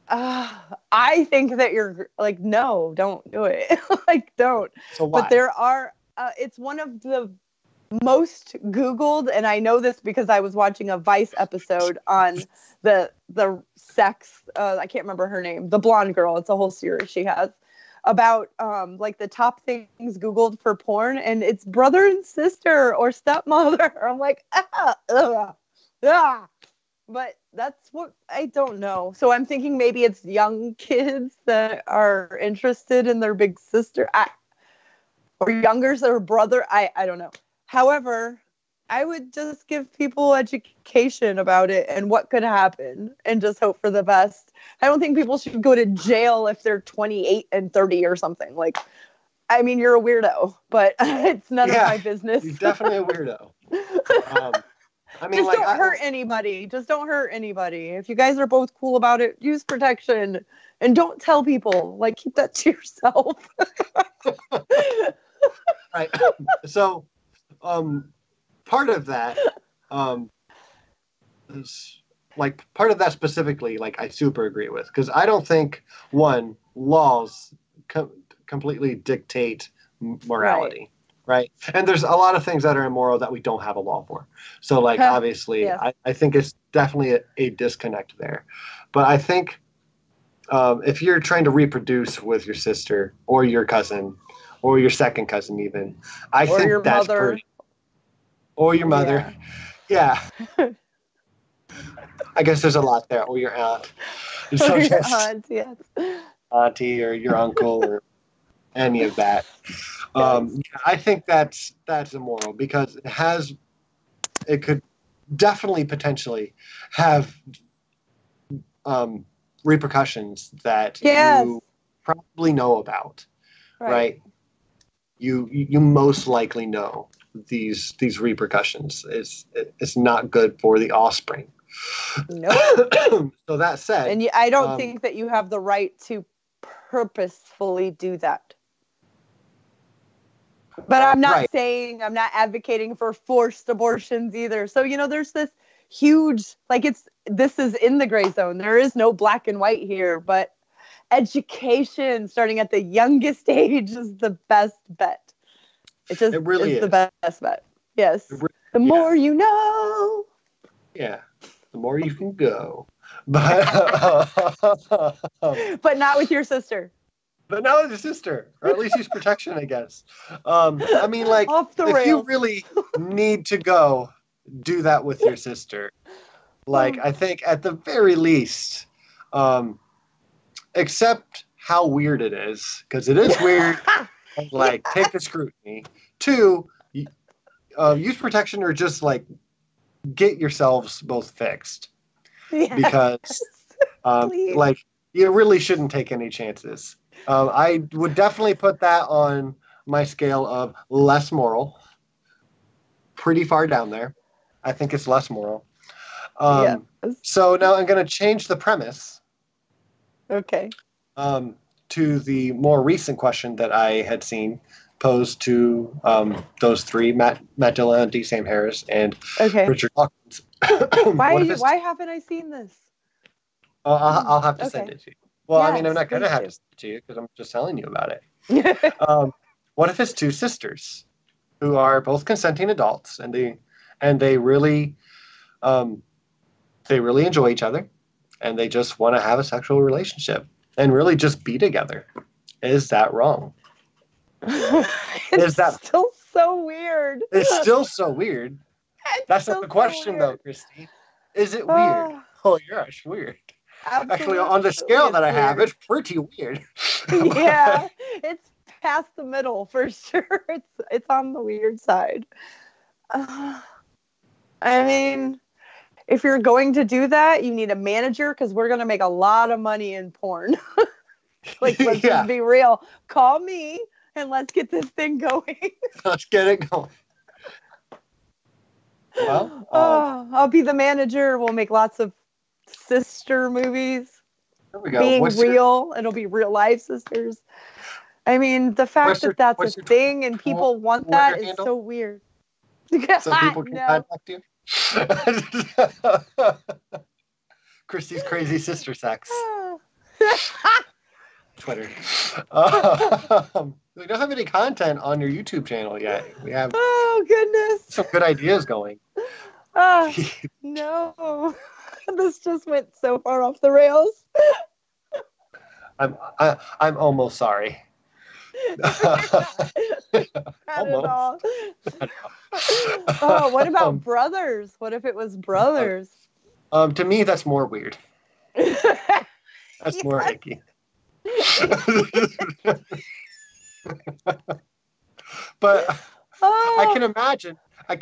S3: I think that you're like, no, don't do it. Like, don't.
S2: So why?
S3: But there are, it's one of the most Googled, and I know this because I was watching a Vice episode on the sex, I can't remember her name, the blonde girl. It's a whole series she has about like the top things Googled for porn, and it's brother and sister or stepmother. I'm like, but that's what I don't know. So I'm thinking maybe it's young kids that are interested in their big sister, or younger or brother. I don't know. However, I would just give people education about it and what could happen and just hope for the best. I don't think people should go to jail if they're 28 and 30 or something. Like, I mean, you're a weirdo, but it's none of my business.
S2: You're definitely a weirdo. I mean,
S3: just don't hurt anybody. Just don't hurt anybody. If you guys are both cool about it, use protection and don't tell people. Like, keep that to yourself.
S2: Right. So, part of that, is like part of that specifically, like I super agree with, because I don't think laws come completely dictate morality, right? And there's a lot of things that are immoral that we don't have a law for. So, like, obviously,
S3: Yes.
S2: I think it's definitely a disconnect there. But I think if you're trying to reproduce with your sister or your cousin or your second cousin even, I
S3: Or
S2: think
S3: your
S2: that's
S3: mother.
S2: pretty. Or your mother. Yeah. I guess there's a lot there. Or your aunt.
S3: Or your aunt, yes.
S2: Auntie or your uncle or any of that. I think that's immoral because it could definitely potentially have repercussions that you probably know about, right? You most likely know these repercussions. It's not good for the offspring.
S3: No.
S2: So that said,
S3: and I don't think that you have the right to purposefully do that. But I'm not saying, I'm not advocating for forced abortions either. So, there's this huge, this is in the gray zone. There is no black and white here, but education starting at the youngest age is the best bet. It really is the best bet. Yes. The more you know.
S2: Yeah. The more you can go. But
S3: not with your sister.
S2: But not with your sister. Or at least use protection, I guess. I mean, like,
S3: off the
S2: if
S3: rails.
S2: you really need to go, do that with your sister. Like, I think at the very least, accept how weird it is. Because it is weird. Like, take the scrutiny. 2, use protection or just, like, get yourselves both fixed.
S3: Yes.
S2: Because, like, you really shouldn't take any chances. I would definitely put that on my scale of less moral. Pretty far down there. I think it's less moral.
S3: Yes.
S2: So now I'm going to change the premise.
S3: Okay.
S2: To the more recent question that I had seen posed to those three, Matt Dillahunty, Sam Harris, and Richard Dawkins.
S3: Why haven't I seen this?
S2: I'll have to send it to you. Well, yes, I mean, I'm not going to have to send it to you because I'm just telling you about it. What if it's 2 sisters who are both consenting adults and they really enjoy each other and they just want to have a sexual relationship and really just be together? Is that wrong?
S3: Is that still so weird?
S2: It's still so weird. That's not the question, though, Christy. Is it weird? Oh, gosh, weird.
S3: Absolutely.
S2: Actually, on the scale that I have, it's pretty weird.
S3: Yeah, it's past the middle for sure. It's on the weird side. I mean, if you're going to do that, you need a manager because we're going to make a lot of money in porn. Let's just be real. Call me and let's get this thing going.
S2: Let's get it going. Well,
S3: I'll be the manager. We'll make lots of sister movies.
S2: There we go.
S3: Being real. It'll be real life sisters. I mean, the fact that that's a thing and people want that is so weird.
S2: So people can contact you? Christy's Crazy Sister Sex. Twitter. We don't have any content on your YouTube channel yet. We have some good ideas going.
S3: No. This just went so far off the rails.
S2: I'm almost sorry.
S3: Not at all. Oh, what about brothers? What if it was brothers?
S2: To me, that's more weird. That's more icky. But I can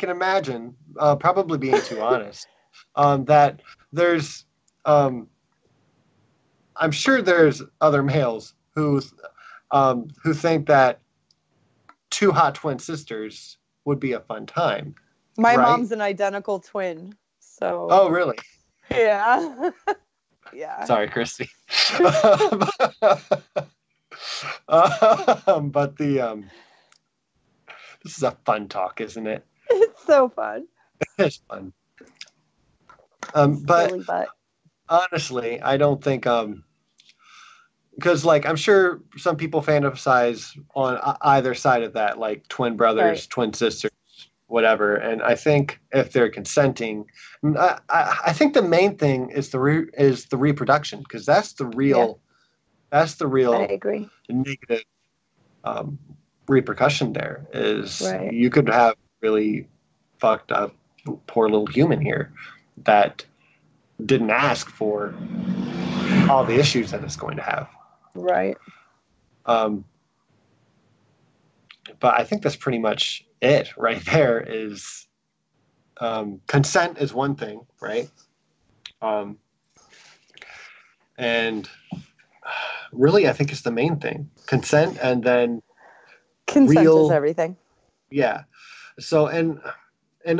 S2: imagine, probably being too honest, that there's, I'm sure there's other males who think that 2 hot twin sisters would be a fun time.
S3: My mom's an identical twin, so.
S2: Oh, really?
S3: Yeah. Yeah.
S2: Sorry, Christy. But this is a fun talk, isn't it?
S3: It's so fun.
S2: It's fun. But honestly, I don't think because like I'm sure some people fantasize on either side of that, like twin brothers,
S3: Right.
S2: twin sisters, whatever. And I think if they're consenting, I think the main thing is the reproduction, because that's the real
S3: I agree.
S2: negative repercussion. There is
S3: Right.
S2: you could have really fucked up poor little human here that didn't ask for all the issues that it's going to have.
S3: Right.
S2: But I think that's pretty much it right there. Is consent is one thing, right? And really, I think it's the main thing. Consent, and then
S3: Consent
S2: real,
S3: is everything.
S2: yeah. So, and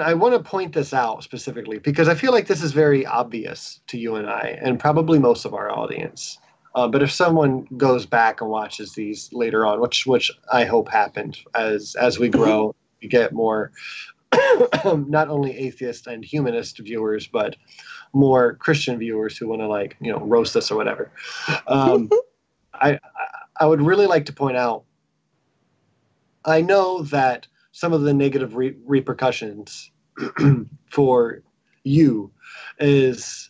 S2: I want to point this out specifically because I feel like this is very obvious to you and I, and probably most of our audience. But if someone goes back and watches these later on, which I hope happens as we grow, we get more not only atheist and humanist viewers, but more Christian viewers who want to, like, roast us or whatever. I would really like to point out, I know that some of the negative repercussions for you is,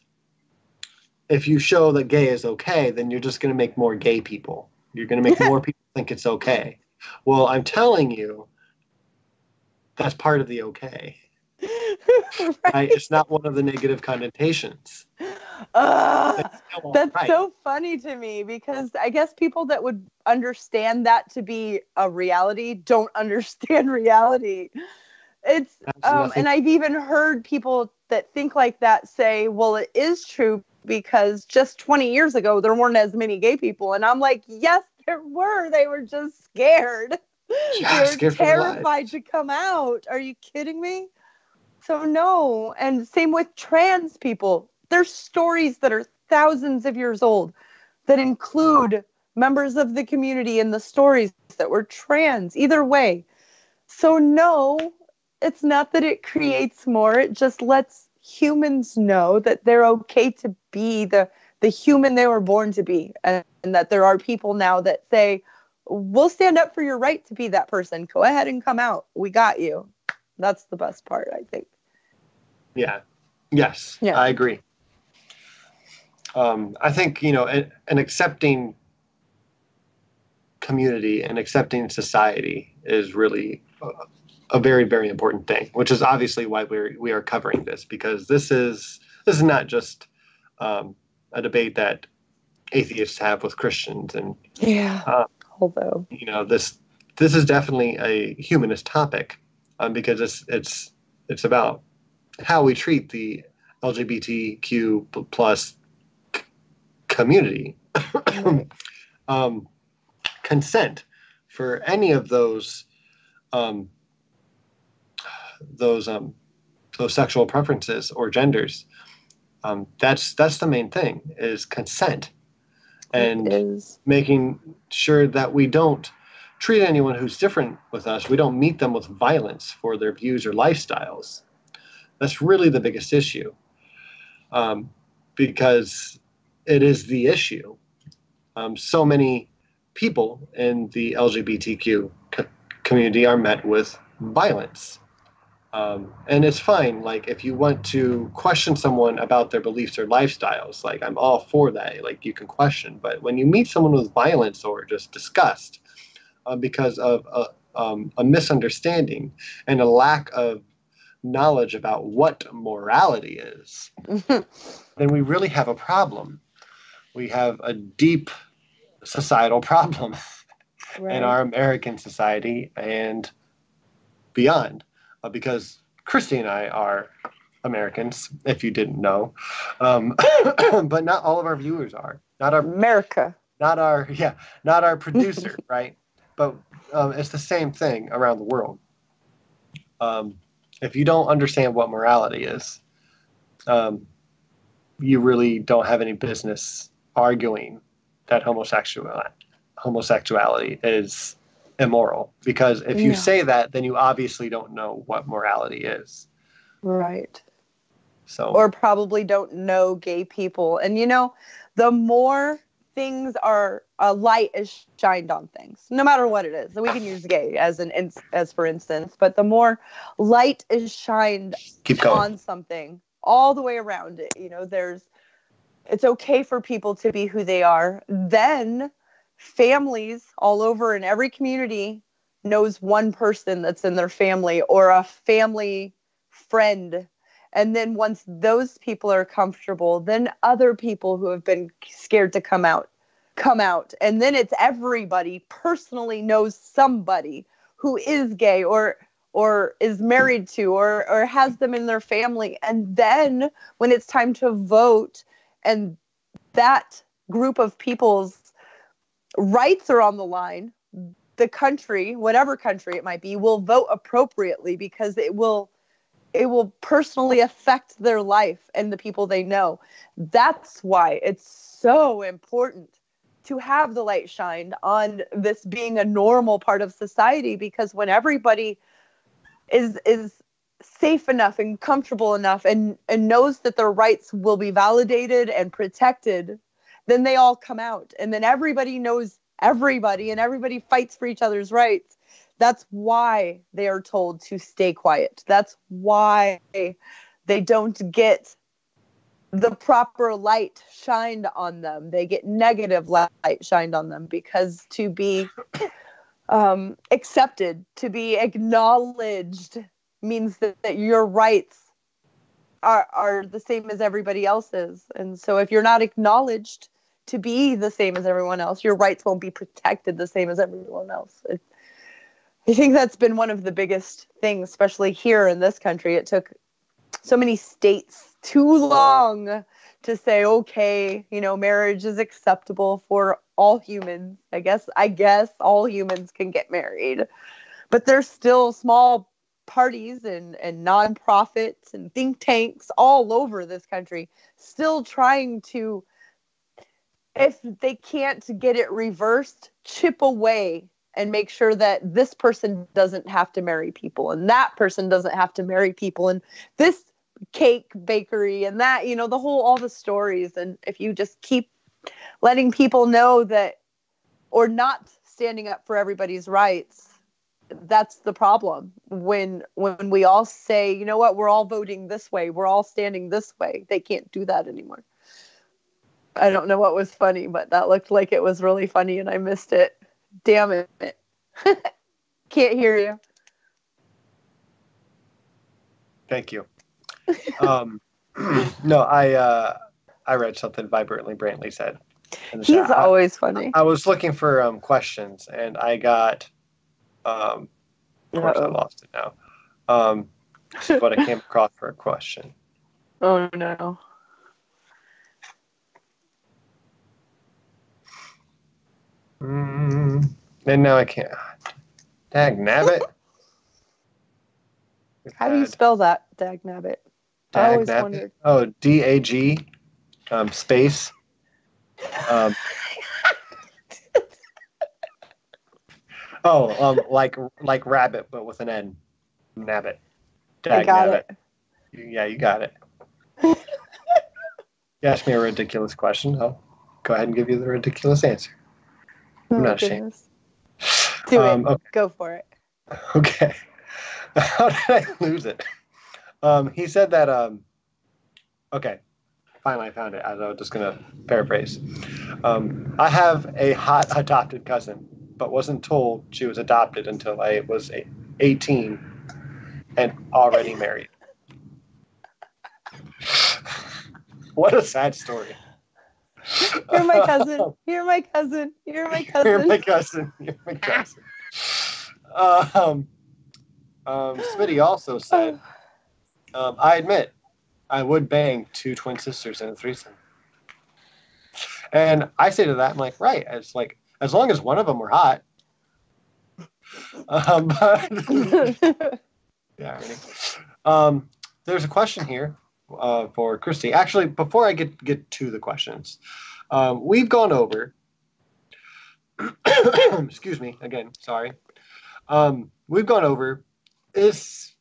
S2: if you show that gay is okay, then you're just going to make more gay people. You're going to make more people think it's okay. Well, I'm telling you, that's part of the okay. Right? It's not one of the negative connotations.
S3: That's
S2: right.
S3: so funny to me, because I guess people that would understand that to be a reality don't understand reality. It's and I've even heard people that think like that say, well, it is true because just 20 years ago there weren't as many gay people. And I'm like, yes, there were. They were just scared.
S2: Yeah,
S3: they were terrified to come out. Are you kidding me? So no. And same with trans people. There's stories that are thousands of years old that include members of the community in the stories that were trans. Either way. So no, it's not that it creates more. It just lets humans know that they're okay to be the human they were born to be. And that there are people now that say, we'll stand up for your right to be that person. Go ahead and come out. We got you. That's the best part, I think.
S2: Yeah. Yes, yeah. I agree. I think, an accepting community and accepting society is really a very, very important thing, which is obviously why we are covering this, because this is not just a debate that atheists have with Christians, and
S3: although
S2: this is definitely a humanist topic, because it's about how we treat the LGBTQ plus community. Consent for any of those sexual preferences or genders, that's the main thing, is consent, and making sure that we don't treat anyone who's different with us, we don't meet them with violence for their views or lifestyles. That's really the biggest issue, because it is the issue. So many people in the LGBTQ community are met with violence. And it's fine, like, if you want to question someone about their beliefs or lifestyles, like, I'm all for that, like, you can question. But when you meet someone with violence or just disgust because of a misunderstanding and a lack of knowledge about what morality is, then we really have a problem. We have a deep societal problem in our American society and beyond, because Christy and I are Americans, if you didn't know, but not all of our viewers are. Not our not our producer, right? But it's the same thing around the world. If you don't understand what morality is, you really don't have any business arguing that homosexuality is immoral, because if you say that, then you obviously don't know what morality is.
S3: Right.
S2: So,
S3: or probably don't know gay people. And the more things are a light is shined on things, no matter what it is. We can use gay as for instance, but the more light is shined on something all the way around it, it's okay for people to be who they are. Then families all over in every community knows one person that's in their family or a family friend. And then once those people are comfortable, then other people who have been scared to come out. And then it's everybody personally knows somebody who is gay or is married to or has them in their family. And then when it's time to vote and that group of people's rights are on the line, the country, whatever country it might be, will vote appropriately because it will personally affect their life and the people they know. That's why it's so important to have the light shined on this being a normal part of society, because when everybody is safe enough and comfortable enough and knows that their rights will be validated and protected, then they all come out. And then everybody knows everybody and everybody fights for each other's rights. That's why they are told to stay quiet. That's why they don't get the proper light shined on them. They get negative light shined on them, because to be accepted, to be acknowledged, means that your rights are the same as everybody else's. And so if you're not acknowledged to be the same as everyone else, your rights won't be protected the same as everyone else. I think that's been one of the biggest things, especially here in this country. It took so many states too long to say, okay, marriage is acceptable for all humans. I guess all humans can get married. But there's still small parties and nonprofits and think tanks all over this country still trying to, if they can't get it reversed, chip away and make sure that this person doesn't have to marry people and that person doesn't have to marry people and this cake bakery and that, all the stories. And if you just keep letting people know that, or not standing up for everybody's rights, that's the problem. When we all say, you know what, we're all voting this way, we're all standing this way, they can't do that anymore. I don't know what was funny, but that looked like it was really funny and I missed it. Damn it. Can't hear you.
S2: Thank you. No, I read something Vibrantly Brantley said.
S3: He's always funny.
S2: I was looking for questions and I got of course I lost it now. But I came across for a question.
S3: Oh no.
S2: And now I can't. Dag nabbit.
S3: How do you spell that? Dag nabbit. I always wondered.
S2: Oh, DAG space. Like rabbit, but with an N. Nabbit.
S3: I got it.
S2: Yeah, you got it. You asked me a ridiculous question. I'll go ahead and give you the ridiculous answer. I'm not ashamed.
S3: Do it. Okay. Go for it.
S2: Okay. How did I lose it? He said that, okay, finally I found it. I was just going to paraphrase. I have a hot adopted cousin, but wasn't told she was adopted until I was 18 and already married. What a sad story.
S3: You're my cousin. You're my cousin. You're my cousin.
S2: You're my cousin. You're my cousin. Smitty also said, I admit, I would bang 2 twin sisters in a threesome. And I say to that, I'm like, right. It's like, as long as one of them were hot. But yeah. There's a question here for Christy. Actually, before I get to the questions, we've gone over. Excuse me again. Sorry. We've gone over, is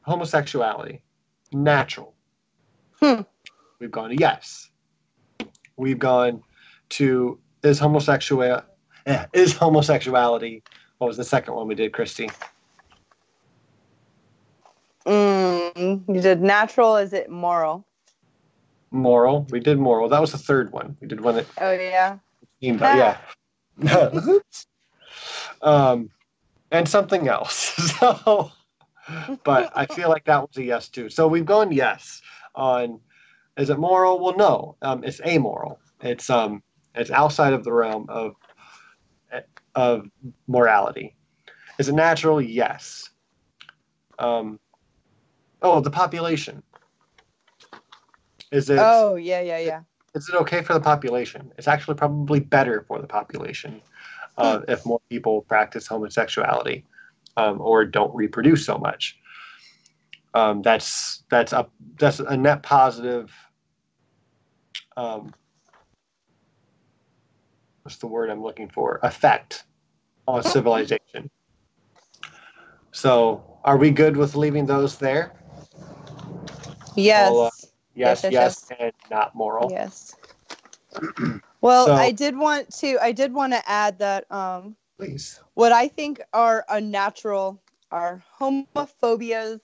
S2: homosexuality natural? We've gone to yes. We've gone to, is homosexual? Is homosexuality? What was the second one we did, Christy?
S3: You did natural. Is it moral?
S2: Moral. We did moral. That was the third one. We did one that.
S3: Oh yeah.
S2: Yeah. And something else. So, but I feel like that was a yes too. So we've gone yes on. Is it moral? Well, no. It's amoral. It's outside of the realm of morality. Is it natural? Yes. The population. Is it?
S3: Oh yeah.
S2: Is it okay for the population? It's actually probably better for the population if more people practice homosexuality or don't reproduce so much. That's a net positive. What's the word I'm looking for? Effect on civilization. So, are we good with leaving those there?
S3: Yes.
S2: Yes, and not moral.
S3: Yes. Well,
S2: So-
S3: I did want to add that
S2: Please.
S3: what I think are unnatural are homophobias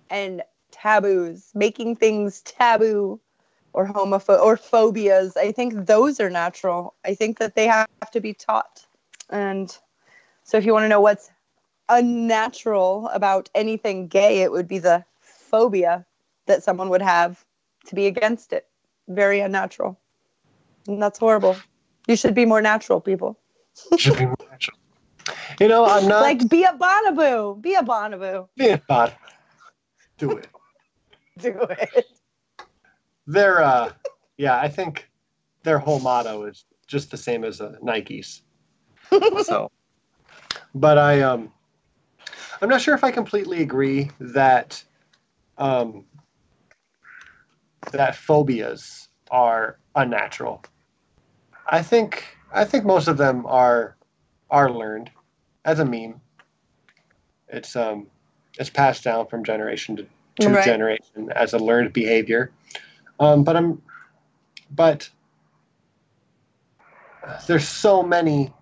S3: and taboos, making things taboo or or phobias. I think those are natural. I think that they have to be taught. And so if you want to know what's unnatural about anything gay, it would be the phobia that someone would have to be against it. Very unnatural. And that's horrible. You should be more natural, people.
S2: Should be more natural. You know, I'm not
S3: Like, be a Bonaboo. Be a Bonaboo.
S2: being bad. Do it.
S3: Do it.
S2: I think their whole motto is just the same as Nike's. So, but I'm not sure if I completely agree that that phobias are unnatural. I think most of them are learned as a meme. It's passed down from generation to
S3: Right.
S2: generation as a learned behavior. But there's so many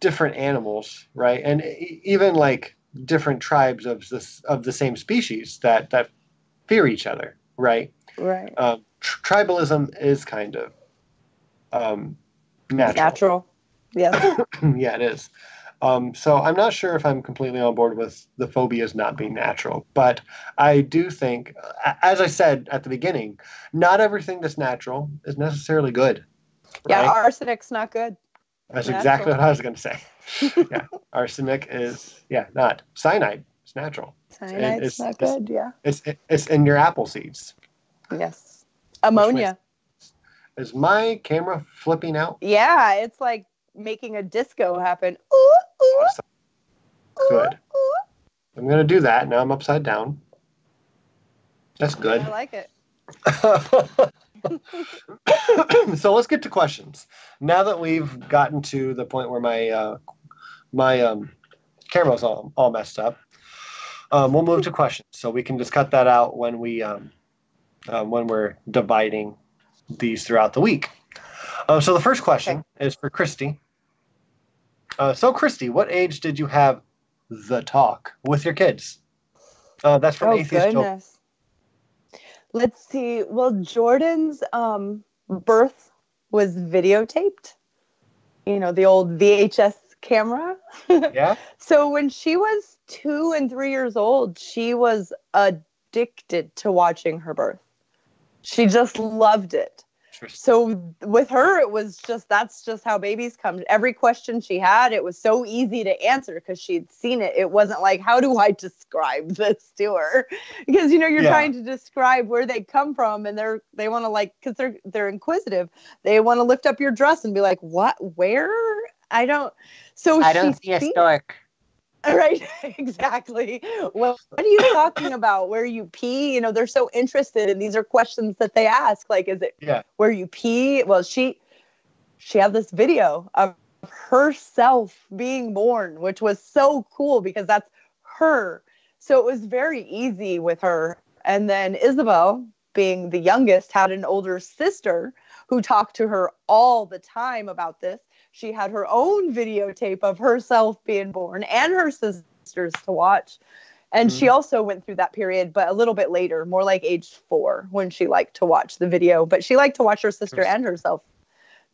S2: different animals, right? And even like different tribes of the same species that fear each other, right?
S3: Right.
S2: Tribalism is kind of natural.
S3: Yeah.
S2: Yeah, it is. So I'm not sure if I'm completely on board with the phobias not being natural, but I do think, as I said at the beginning, not everything that's natural is necessarily good.
S3: Yeah,
S2: Right?
S3: arsenic's not good.
S2: That's
S3: natural.
S2: exactly what I was going to say. Yeah, arsenic is not cyanide. It's natural.
S3: Cyanide's not good, yeah.
S2: It's in your apple seeds.
S3: Yes. Ammonia.
S2: Is my camera flipping out?
S3: Yeah, it's like making a disco happen. Ooh, ooh,
S2: Awesome. Good.
S3: ooh.
S2: I'm going to do that. Now I'm upside down. That's good.
S3: I like it.
S2: So let's get to questions. Now that we've gotten to the point where my camera's all messed up, we'll move to questions. So we can just cut that out when we're dividing these throughout the week. So the first question is for Christy. So Christy, what age did you have the talk with your kids? That's from Atheist.
S3: Goodness. Let's see. Well, Jordan's birth was videotaped. You know, the old VHS camera.
S2: Yeah.
S3: So when she was 2 and 3 years old, she was addicted to watching her birth. She just loved it. So with her, it was that's just how babies come. Every question she had, it was so easy to answer because she'd seen it. It wasn't like, how do I describe this to her? Because, you're trying to describe where they come from, and they want to because they're inquisitive. They want to lift up your dress and be like, what, where? I don't see a stork. Right, exactly. Well, what are you talking about? Where you pee? They're so interested, and these are questions that they ask. Like, is it where you pee? Well, she had this video of herself being born, which was so cool because that's her. So it was very easy with her. And then Isabel, being the youngest, had an older sister who talked to her all the time about this. She had her own videotape of herself being born and her sisters to watch. And she also went through that period, but a little bit later, more like age 4, when she liked to watch the video. But she liked to watch her sister and herself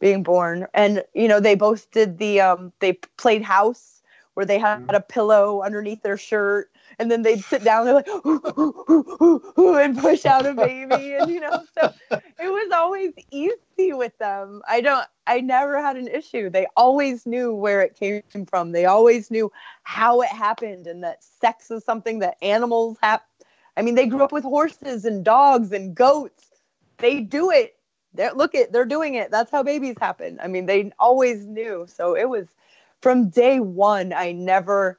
S3: being born. And, you know, they both did they played house, where they had a pillow underneath their shirt. And then they'd sit down, they're like, ooh, ooh, ooh, ooh, and push out a baby. And, you know, so it was always easy with them. I never had an issue. They always knew where it came from. They always knew how it happened, and that sex is something that animals have. I mean, they grew up with horses and dogs and goats. They do it. They're doing it. That's how babies happen. I mean, they always knew. So it was from day one, I never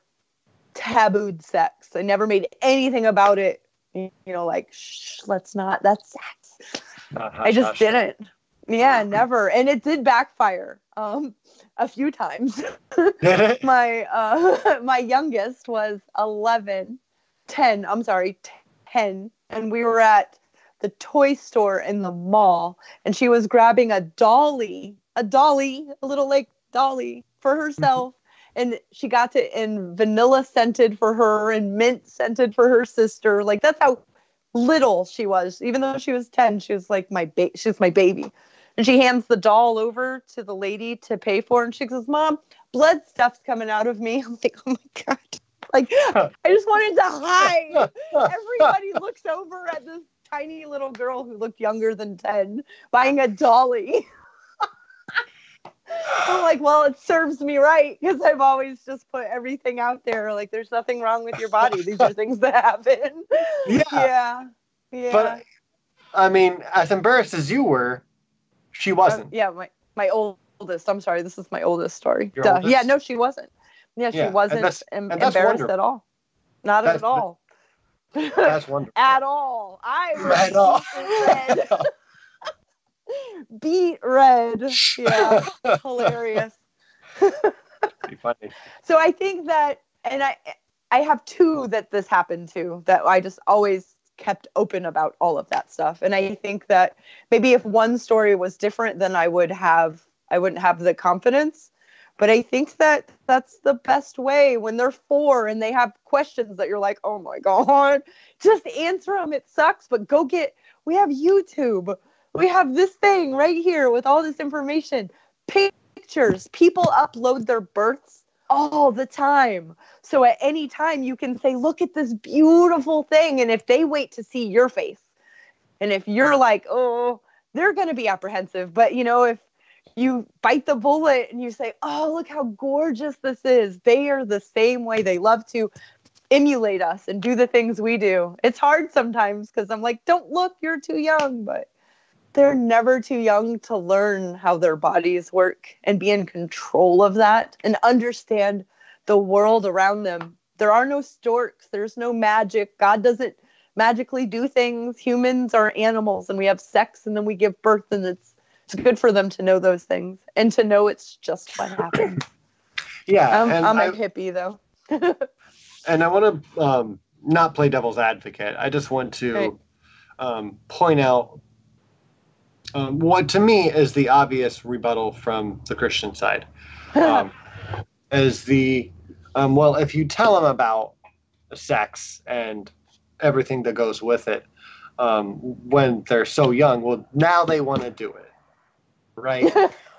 S3: tabooed sex. I never made anything about it. You know, like, shh, let's not. That's sex. I just didn't. Yeah, never. And it did backfire a few times. My youngest was 10, and we were at the toy store in the mall, and she was grabbing a little like dolly for herself. And she got it in vanilla scented for her and mint scented for her sister. Like, that's how little she was. Even though she was 10, she was like she's my baby. And she hands the doll over to the lady to pay for. And she goes, Mom, blood stuff's coming out of me. I'm like, oh my God. Like, I just wanted to hide. Everybody looks over at this tiny little girl who looked younger than 10 buying a dolly. I'm like, well, it serves me right, because I've always just put everything out there. Like, there's nothing wrong with your body. These are things that happen. Yeah.
S2: But, I mean, as embarrassed as you were, she wasn't.
S3: Yeah, my oldest. I'm sorry, this is my oldest story.
S2: Your oldest?
S3: Yeah, no, she wasn't. Yeah, she wasn't embarrassed
S2: wonderful.
S3: at all. Not at all.
S2: That's wonderful.
S3: At all. I was red. Beat red. Yeah, hilarious.
S2: Pretty funny.
S3: So I think that, and I have 2 that this happened to, that I just always kept open about all of that stuff. And I think that maybe if one story was different, then I wouldn't have the confidence. But I think that that's the best way when they're 4 and they have questions that you're like, oh my God, just answer them. It sucks, but we have YouTube. We have this thing right here with all this information, pictures. People upload their births all the time. So at any time you can say, look at this beautiful thing. And if they wait to see your face, and if you're like, oh, they're going to be apprehensive. But, you know, if you bite the bullet and you say, oh, look how gorgeous this is. They are the same way. They love to emulate us and do the things we do. It's hard sometimes because I'm like, don't look, you're too young. But they're never too young to learn how their bodies work and be in control of that and understand the world around them. There are no storks. There's no magic. God doesn't magically do things. Humans are animals, and we have sex, and then we give birth, and it's good for them to know those things and to know it's just what happens.
S2: Yeah.
S3: I'm a hippie, though.
S2: And I want to not play devil's advocate. I just want to point out what to me is the obvious rebuttal from the Christian side. Is the, well, if you tell them about sex and everything that goes with it when they're so young, well, now they want to do it, right?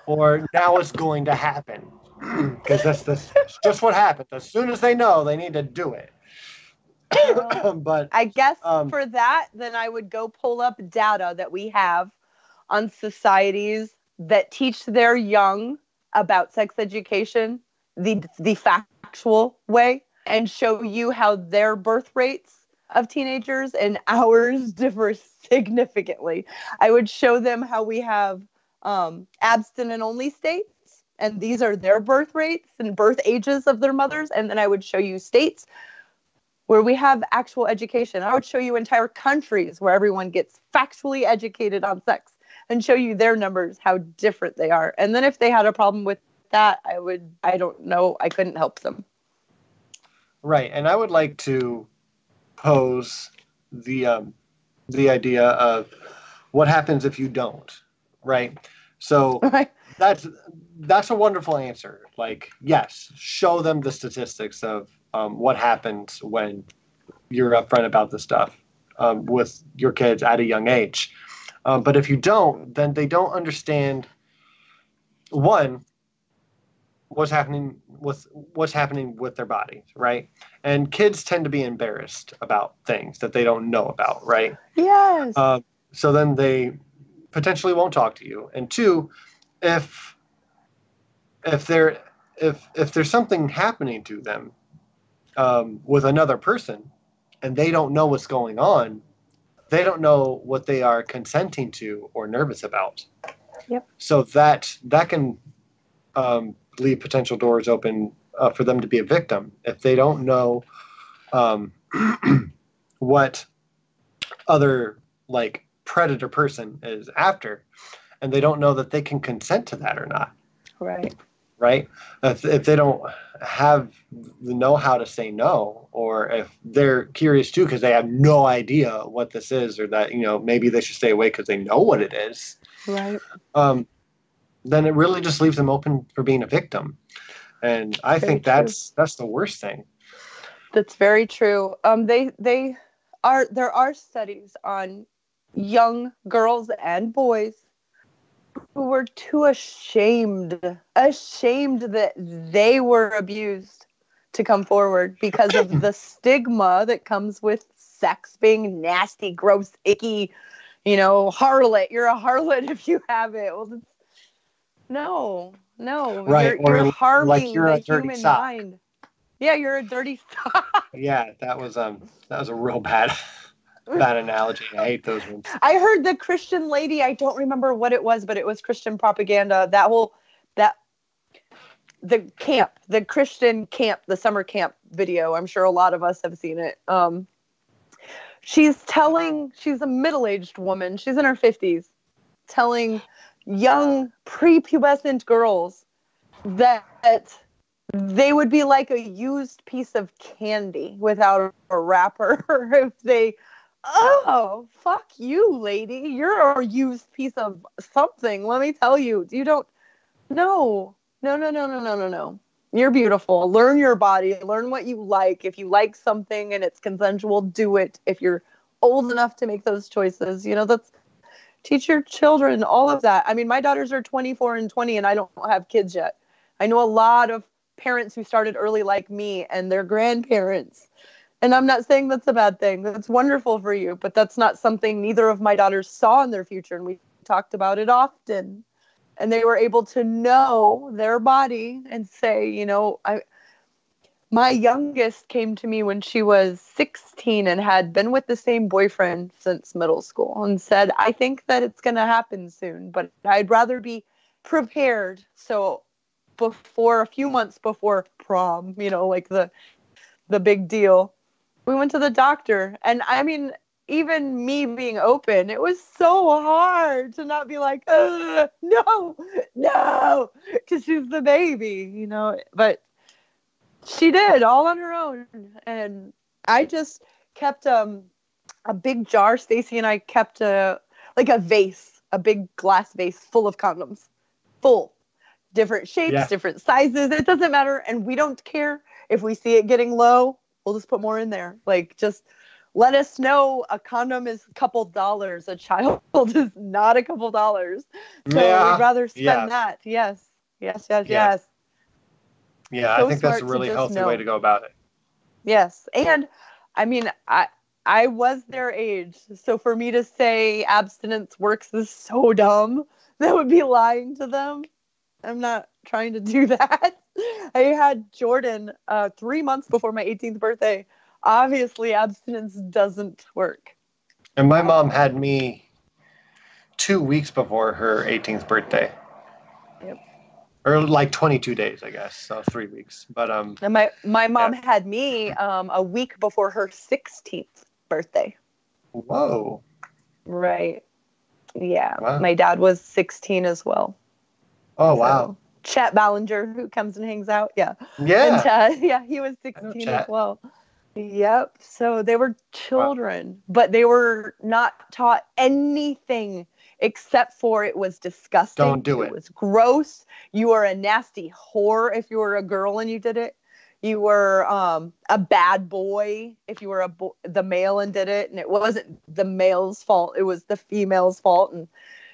S2: Or now it's going to happen. Because that's just what happens. As soon as they know, they need to do it. But
S3: I guess for that, then I would go pull up data that we have on societies that teach their young about sex education the factual way, and show you how their birth rates of teenagers and ours differ significantly. I would show them how we have abstinent only states, and these are their birth rates and birth ages of their mothers. And then I would show you states where we have actual education. I would show you entire countries where everyone gets factually educated on sex and show you their numbers, how different they are. And then if they had a problem with that, I don't know, I couldn't help them.
S2: Right. And I would like to pose the idea of what happens if you don't, right? So
S3: Right.
S2: that's a wonderful answer. Like, yes, show them the statistics of what happens when you're upfront about this stuff with your kids at a young age. But if you don't, then they don't understand, one, what's happening with their bodies, right? And kids tend to be embarrassed about things that they don't know about, right?
S3: Yes.
S2: So then they potentially won't talk to you. And two, if there's something happening to them with another person, and they don't know what's going on, they don't know what they are consenting to or nervous about.
S3: Yep.
S2: So that can leave potential doors open for them to be a victim if they don't know what other like predator person is after, and they don't know that they can consent to that or not.
S3: Right.
S2: Right? If they don't have the know-how to say no, or if they're curious too because they have no idea what this is, or that maybe they should stay away because they know what it is.
S3: Right.
S2: Then it really just leaves them open for being a victim, and I think that's the worst thing.
S3: That's very true. There are studies on young girls and boys who were too ashamed that they were abused to come forward because of the stigma that comes with sex being nasty, gross, icky, harlot. You're a harlot if you have it. Well, no.
S2: Right.
S3: You're harming
S2: like you're
S3: the
S2: a dirty
S3: human
S2: sock.
S3: mind. Yeah, you're a dirty sock.
S2: Yeah, that was a real bad analogy. I hate those ones.
S3: I heard the Christian lady, I don't remember what it was, but it was Christian propaganda. The Christian camp, the summer camp video. I'm sure a lot of us have seen it. She's a middle-aged woman. She's in her 50s, telling young prepubescent girls that they would be like a used piece of candy without a wrapper if they, oh, fuck you, lady. You're a used piece of something. Let me tell you. You don't, no. You're beautiful. Learn your body. Learn what you like. If you like something and it's consensual, do it. If you're old enough to make those choices, teach your children all of that. I mean, my daughters are 24 and 20 and I don't have kids yet. I know a lot of parents who started early like me and their grandparents. And I'm not saying that's a bad thing. That's wonderful for you, but that's not something neither of my daughters saw in their future. And we talked about it often. And they were able to know their body and say, my youngest came to me when she was 16 and had been with the same boyfriend since middle school and said, I think that it's going to happen soon, but I'd rather be prepared. So a few months before prom, like the big deal, we went to the doctor. And I mean, even me being open, it was so hard to not be like, no, because she's the baby, but she did all on her own. And I just kept a big jar. Stacy and I kept a vase, a big glass vase full of condoms, full. Different shapes, different sizes. It doesn't matter. And we don't care if we see it getting low. We'll just put more in there. Like, just let us know a condom is a couple dollars. A child is not a couple dollars. So we'd rather spend that. Yes. Yeah, so
S2: I think that's a really healthy way to go about it.
S3: Yes. And I mean, I was their age. So for me to say abstinence works is so dumb. That would be lying to them. I'm not trying to do that. I had Jordan 3 months before my 18th birthday. Obviously, abstinence doesn't work.
S2: And my mom had me 2 weeks before her 18th birthday.
S3: Yep.
S2: Or like 22 days, I guess. So 3 weeks. But
S3: and my mom had me a week before her 16th birthday.
S2: Whoa.
S3: Right. Yeah.
S2: Wow.
S3: My dad was 16 as well.
S2: Oh, wow.
S3: Chet Ballinger, who comes and hangs out. Yeah.
S2: Yeah.
S3: And he was 16 as well. Yep. So they were children, but they were not taught anything except for it was disgusting.
S2: Don't do it.
S3: It was gross. You were a nasty whore if you were a girl and you did it. You were a bad boy if you were the male and did it, and it wasn't the male's fault. It was the female's fault, and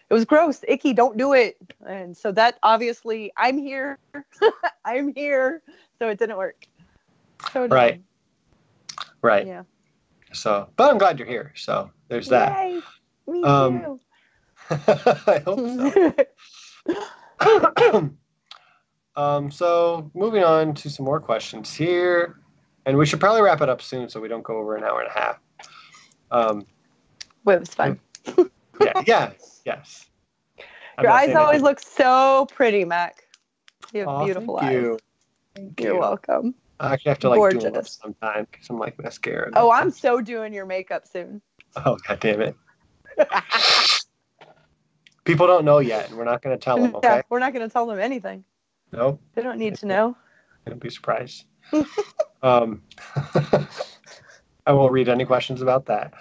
S3: it was gross, icky. Don't do it. And so that obviously, I'm here. I'm here. So it didn't work. So no.
S2: Right.
S3: Yeah.
S2: So, but I'm glad you're here. So there's that.
S3: Yay. Me too.
S2: I hope so. So moving on to some more questions here, and we should probably wrap it up soon so we don't go over an hour and a half.
S3: Well, it was fun.
S2: Yes.
S3: Your eyes always look so pretty, Mac. You have beautiful
S2: thank
S3: eyes.
S2: You.
S3: You're welcome.
S2: I actually have to do them up sometime because I'm like mascara.
S3: Oh, I'm so doing your makeup soon.
S2: Oh, God damn it. People don't know yet, and we're not going to tell them, okay?
S3: Yeah, we're not going to tell them anything.
S2: Nope.
S3: They don't need to know.
S2: Don't be surprised. I won't read any questions about that.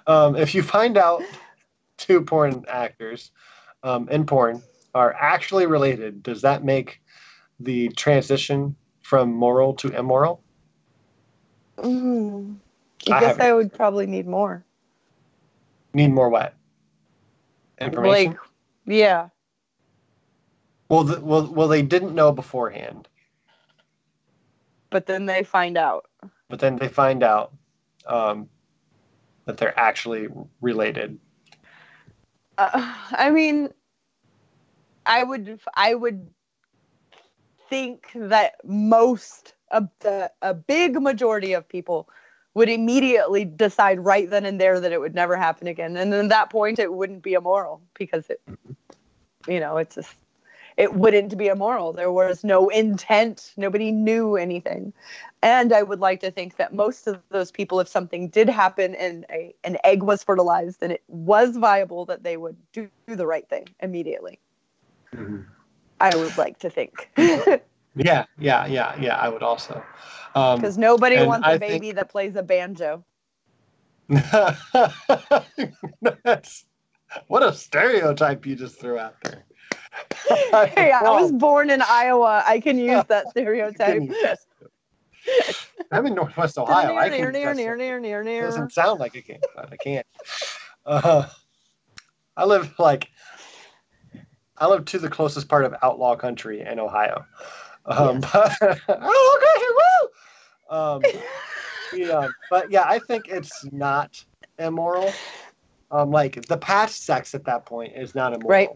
S2: If you find out two porn actors in porn are actually related, does that make the transition from moral to immoral?
S3: I guess I would probably need more.
S2: Need more what? Information?
S3: Yeah.
S2: Well, they didn't know beforehand.
S3: But then they find out.
S2: That they're actually related.
S3: I mean, I would think that a big majority of people would immediately decide right then and there that it would never happen again. And then at that point, it wouldn't be immoral because it wouldn't be immoral. There was no intent. Nobody knew anything. And I would like to think that most of those people, if something did happen and an egg was fertilized and it was viable, that they would do the right thing immediately. Mm-hmm. I would like to think.
S2: Yeah. I would also.
S3: Because nobody wants a baby that plays a banjo.
S2: What a stereotype you just threw out there.
S3: Hey, I was born in Iowa. I can use that stereotype.
S2: I'm in Northwest Ohio. I can it doesn't sound like a can, but I can't. I live to the closest part of outlaw country in Ohio. But yeah, I think it's not immoral. The past sex at that point is not immoral.
S3: Right.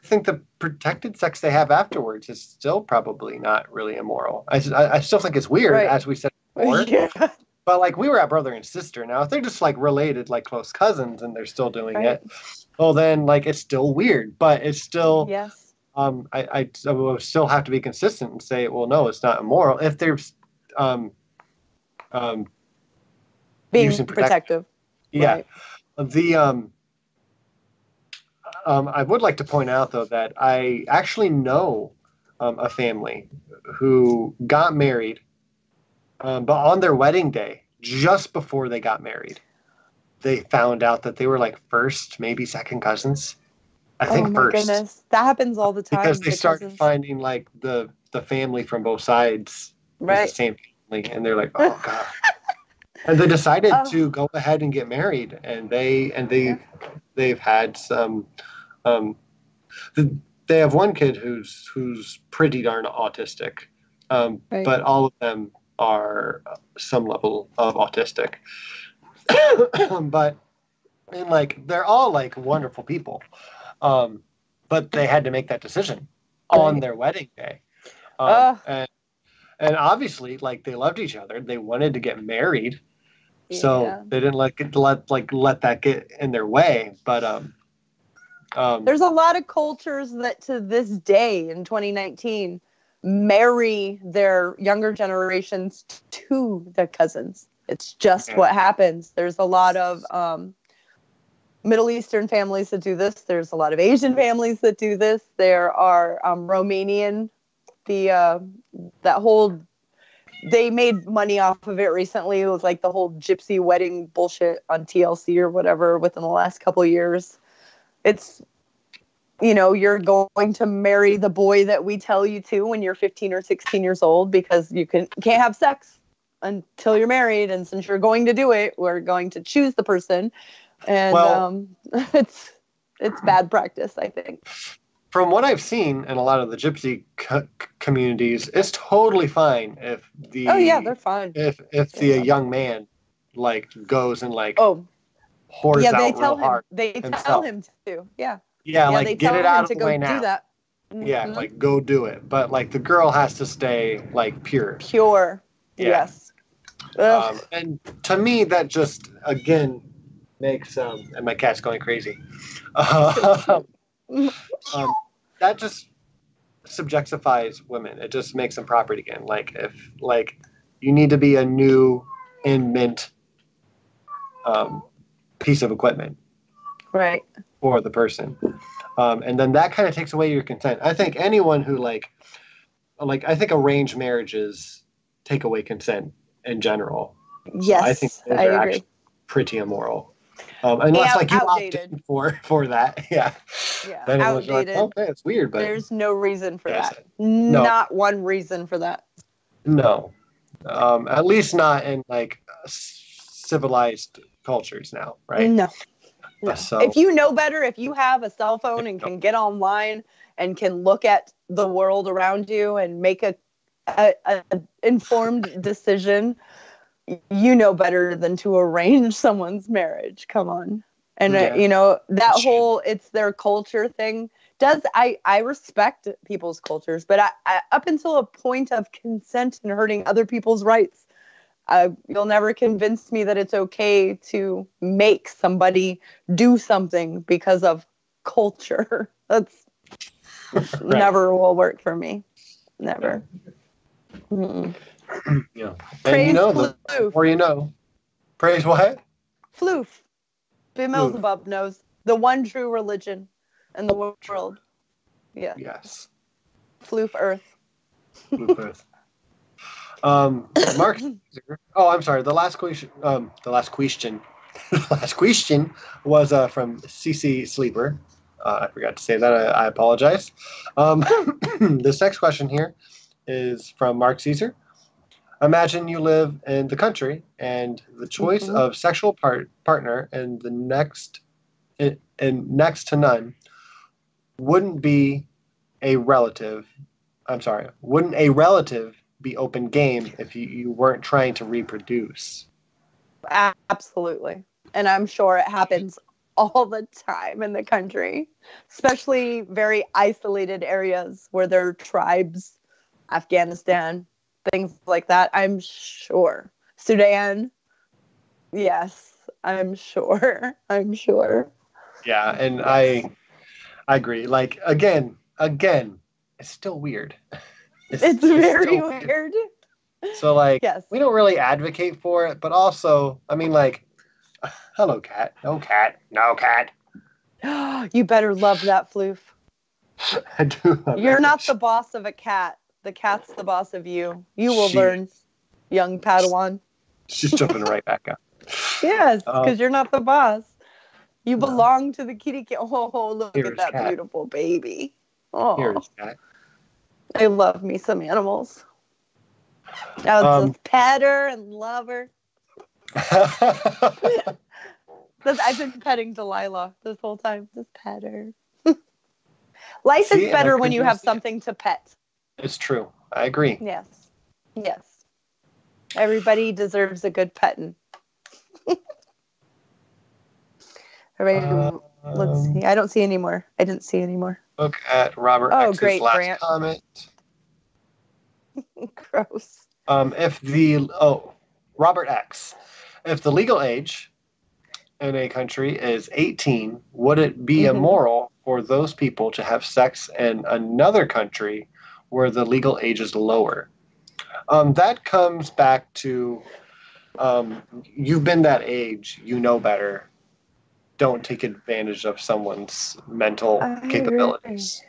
S2: I think the protected sex they have afterwards is still probably not really immoral. I still think it's weird, as we said before. Yeah. But we were at brother and sister. Now, if they're just related, close cousins, and they're still doing it, well, then it's still weird. But it's still
S3: yes.
S2: I will still have to be consistent and say, well, no, it's not immoral if there's
S3: being protective.
S2: Yeah. Right. I would like to point out, though, that I actually know a family who got married, but on their wedding day, just before they got married, they found out that they were first, maybe second cousins. I think first. Oh my goodness,
S3: that happens all the time.
S2: Because they started finding the family from both sides, the same family, and they're like, oh god. And they decided to go ahead and get married, and they've had some. They have one kid who's pretty darn autistic, but all of them are some level of autistic. But they're all wonderful people, but they had to make that decision on their wedding day, and obviously they loved each other. They wanted to get married. So they didn't let that get in their way. But
S3: there's a lot of cultures that to this day in 2019 marry their younger generations to their cousins. It's just what happens. There's a lot of Middle Eastern families that do this. There's a lot of Asian families that do this. There are Romanian. They made money off of it recently. It was the whole gypsy wedding bullshit on TLC or whatever within the last couple of years. It's you're going to marry the boy that we tell you to when you're 15 or 16 years old, because you can't have sex until you're married. And since you're going to do it, we're going to choose the person. And it's bad practice, I think.
S2: From what I've seen in a lot of the gypsy communities, it's totally fine if
S3: they're fine.
S2: If the young man like goes and like whores
S3: they
S2: out
S3: tell
S2: real hard.
S3: They
S2: himself.
S3: tell him to.
S2: Yeah, like
S3: they
S2: get
S3: tell
S2: it out
S3: him
S2: of the way now.
S3: Do that.
S2: Yeah, like go do it. But like the girl has to stay like pure.
S3: Pure.
S2: Yeah.
S3: Yes.
S2: And to me, that just again makes and my cat's going crazy. That just subjectifies women. It just makes them property again. Like if you need to be a new and mint piece of equipment,
S3: right,
S2: for the person, and then that kind of takes away your consent. I think anyone who like I think arranged marriages take away consent in general.
S3: Yes,
S2: I think those are actually pretty immoral. Unless like you opt in for that, yeah. Then it was like, okay, it's weird, but
S3: there's no reason for that.
S2: No.
S3: Not one reason for that.
S2: No, at least not in like civilized cultures now, right?
S3: No.
S2: So,
S3: if you know better, if you have a cell phone and can get online and can look at the world around you and make a informed decision, you know better than to arrange someone's marriage. Come on. And that whole it's their culture thing I respect people's cultures, but I up until a point of consent and hurting other people's rights, you'll never convince me that it's okay to make somebody do something because of culture. That's right. Never will work for me. Never.
S2: Yeah.
S3: Praise
S2: floof. Praise what?
S3: Floof. Beelzebub knows the one true religion in the world. Yeah.
S2: Yes.
S3: Floof Earth.
S2: Floof Earth. Mark. Oh, I'm sorry. The last question. The last question was from CC Sleeper. I forgot to say that. I apologize. This next question here is from Mark Caesar. Imagine you live in the country, and the choice of sexual partner and the next to none wouldn't a relative be open game if you weren't trying to reproduce?
S3: Absolutely. And I'm sure it happens all the time in the country, especially very isolated areas where there are tribes, Afghanistan, things like that. I'm sure. Sudan. Yes, I'm sure.
S2: Yeah, and I agree. Like again, it's still weird.
S3: It's very weird.
S2: So like,
S3: yes.
S2: We don't really advocate for it, but also, I mean, like, hello, cat. No cat. No cat.
S3: You better love that, Floof.
S2: I do.
S3: You're not the boss of a cat. The cat's the boss of you. You will learn, young Padawan.
S2: She's jumping right back up.
S3: Yes, because you're not the boss. You belong to the kitty cat. Oh, look at that cat. Beautiful baby. Oh,
S2: here's cat.
S3: I love me some animals. I'll just pet her and love her. I've been petting Delilah this whole time. Just pet her. Life is better when you have something to pet.
S2: It's true. I agree.
S3: Yes. Everybody deserves a good petting. Let's see. I don't see any more. I didn't see any more.
S2: Look at Robert X's last Grant. Comment.
S3: Gross.
S2: Robert X. If the legal age in a country is 18, would it be immoral for those people to have sex in another country where the legal age is lower? That comes back to you've been that age, you know better. Don't take advantage of someone's mental capabilities.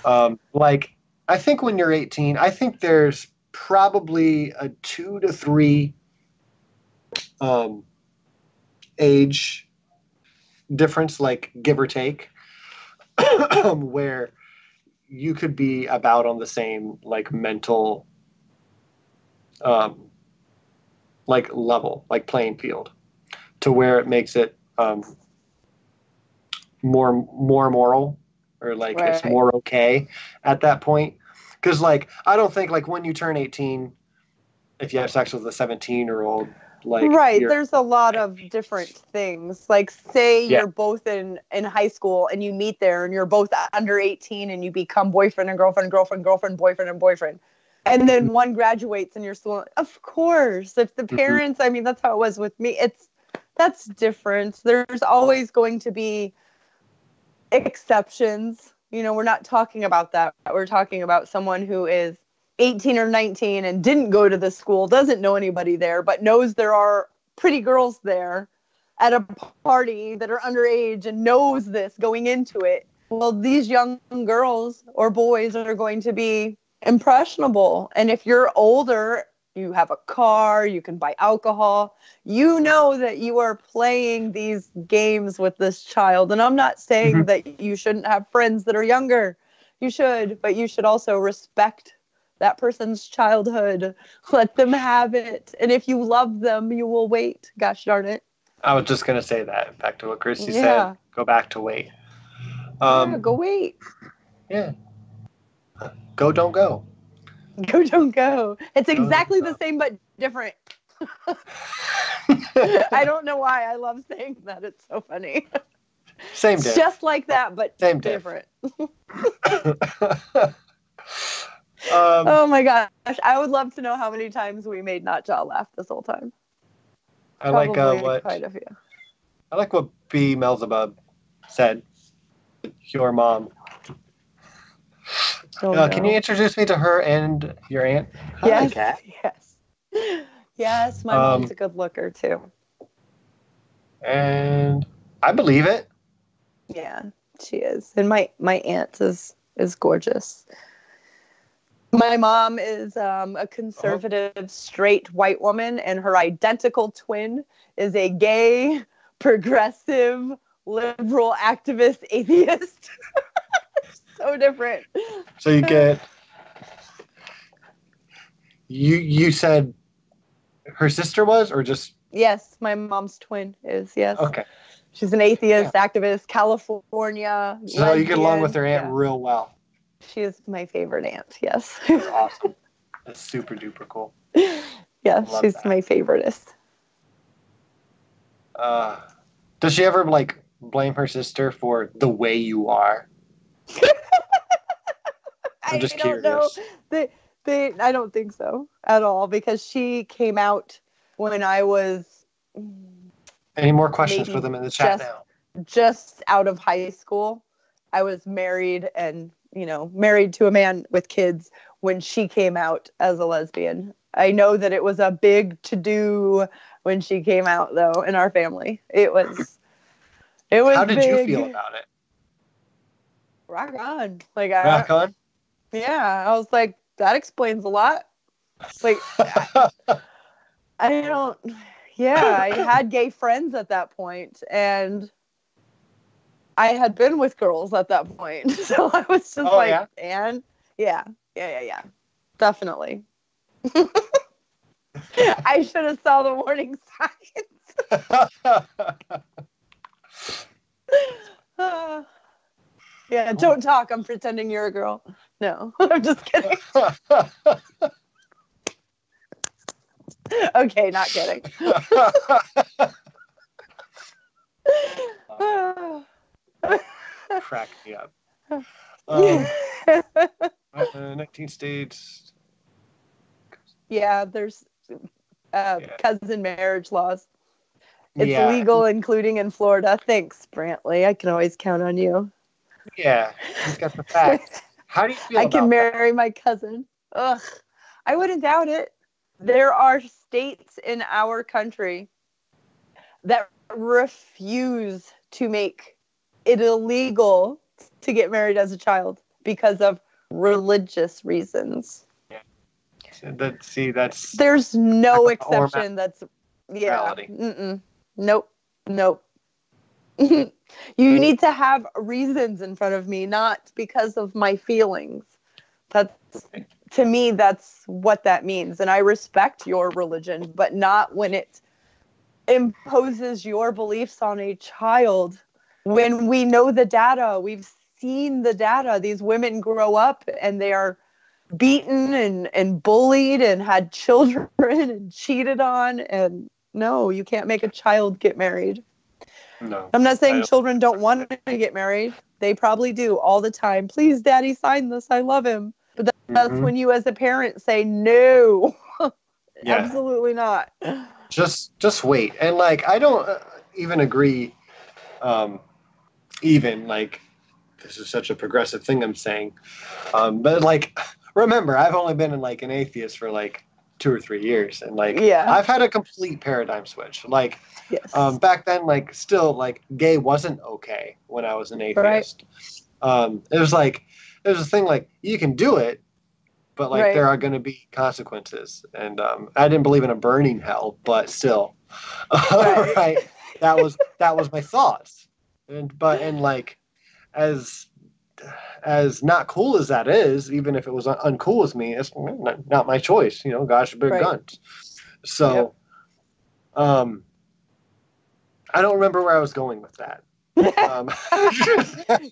S2: I think when you're 18, I think there's probably a 2 to 3 age difference, like give or take. where you could be about on the same like mental like level, like playing field, to where it makes it more moral, or like it's
S3: Right.
S2: more okay at that point. Because like I don't think like when you turn 18, if you have sex with a 17-year-old, like
S3: Right.
S2: you're
S3: There's a lot of different things. Like, say
S2: yeah.
S3: you're both in high school and you meet there and you're both under 18 and you become boyfriend and girlfriend, girlfriend, girlfriend, boyfriend and boyfriend. And then one graduates and you're still, of course, if the parents, I mean, that's how it was with me. That's different. There's always going to be exceptions. You know, we're not talking about that. We're talking about someone who is 18 or 19 and didn't go to the school, doesn't know anybody there, but knows there are pretty girls there at a party that are underage and knows this going into it. Well, these young girls or boys are going to be impressionable. And if you're older, you have a car, you can buy alcohol, you know that you are playing these games with this child. And I'm not saying that you shouldn't have friends that are younger. You should, but you should also respect that person's childhood. Let them have it. And if you love them, you will wait. Gosh darn it.
S2: I was just gonna say that. Back to what Christy
S3: Yeah.
S2: said. Go back to wait.
S3: Yeah, go wait.
S2: Yeah. Go, don't go.
S3: Go, don't go. It's
S2: Go,
S3: exactly
S2: don't
S3: the same but different.
S2: go.
S3: I don't know why I love saying that. It's so funny.
S2: Same
S3: It's
S2: diff.
S3: just like that, but
S2: Same diff.
S3: different. Oh my gosh. I would love to know how many times we made Notjaw laugh this whole time.
S2: I like
S3: Probably quite a few.
S2: I like what B. Melzebub said. Your mom.
S3: Oh, no.
S2: Can you introduce me to her and your aunt?
S3: Yes,
S2: Hi, Kat.
S3: yes. Yes, my mom's a good looker too.
S2: And I believe it.
S3: Yeah, she is. And my aunt is gorgeous. My mom is a conservative, straight white woman, and her identical twin is a gay, progressive, liberal, activist, atheist. So different.
S2: So you get... You said her sister was, or just...
S3: Yes, my mom's twin is, yes.
S2: Okay.
S3: She's an atheist, activist, California.
S2: So
S3: lesbian.
S2: you get along with her aunt real well.
S3: She is my favorite aunt, yes.
S2: That's awesome. That's super duper cool.
S3: Yeah, she's my favoriteest.
S2: Does she ever like blame her sister for the way you are? I'm just curious.
S3: Know. I don't think so at all, because she came out when I was...
S2: Any more questions for them in the chat now?
S3: Just out of high school. I was married and, married to a man with kids when she came out as a lesbian. I know that it was a big to-do when she came out, though, in our family. It was
S2: How did
S3: big.
S2: you feel about it?
S3: Rock on.
S2: Rock on?
S3: Yeah, I was like, that explains a lot. Like, I don't... Yeah, I had gay friends at that point, and I had been with girls at that point. So I was just and yeah. Definitely. I should have saw the warning signs. Yeah, don't talk. I'm pretending you're a girl. No, I'm just kidding. Okay, not kidding.
S2: Crack me up. 19 states.
S3: Yeah, there's cousin marriage laws. It's legal, including in Florida. Thanks, Brantley. I can always count on you.
S2: Yeah, he's got the facts. How do you feel about that? I can
S3: marry my cousin. Ugh, I wouldn't doubt it. There are states in our country that refuse to make it illegal to get married as a child because of religious reasons.
S2: Yeah. That's...
S3: There's no exception. That's... Yeah.
S2: Reality.
S3: Nope. You need to have reasons in front of me, not because of my feelings. That's, to me, that's what that means. And I respect your religion, but not when it imposes your beliefs on a child. When we know the data, we've seen the data. These women grow up and they are beaten and bullied and had children and cheated on. And no, you can't make a child get married.
S2: No.
S3: I'm not saying children don't want to get married. They probably do all the time. Please, Daddy, sign this. I love him. But that's when you as a parent say, no, absolutely not.
S2: Just wait. And like, I don't even agree. Even like, this is such a progressive thing I'm saying. But like, remember, I've only been in like an atheist for like 2 or 3 years, and like, I've had a complete paradigm switch. Like, back then, like, still like, gay wasn't okay when I was an atheist. It was like, there's a thing like, you can do it, but like, there are going to be consequences. And I didn't believe in a burning hell, but still, right? That was my thoughts. And like, as not cool as that is, even if it was uncool with me, it's not my choice. You know, gosh, big guns. So, I don't remember where I was going with that.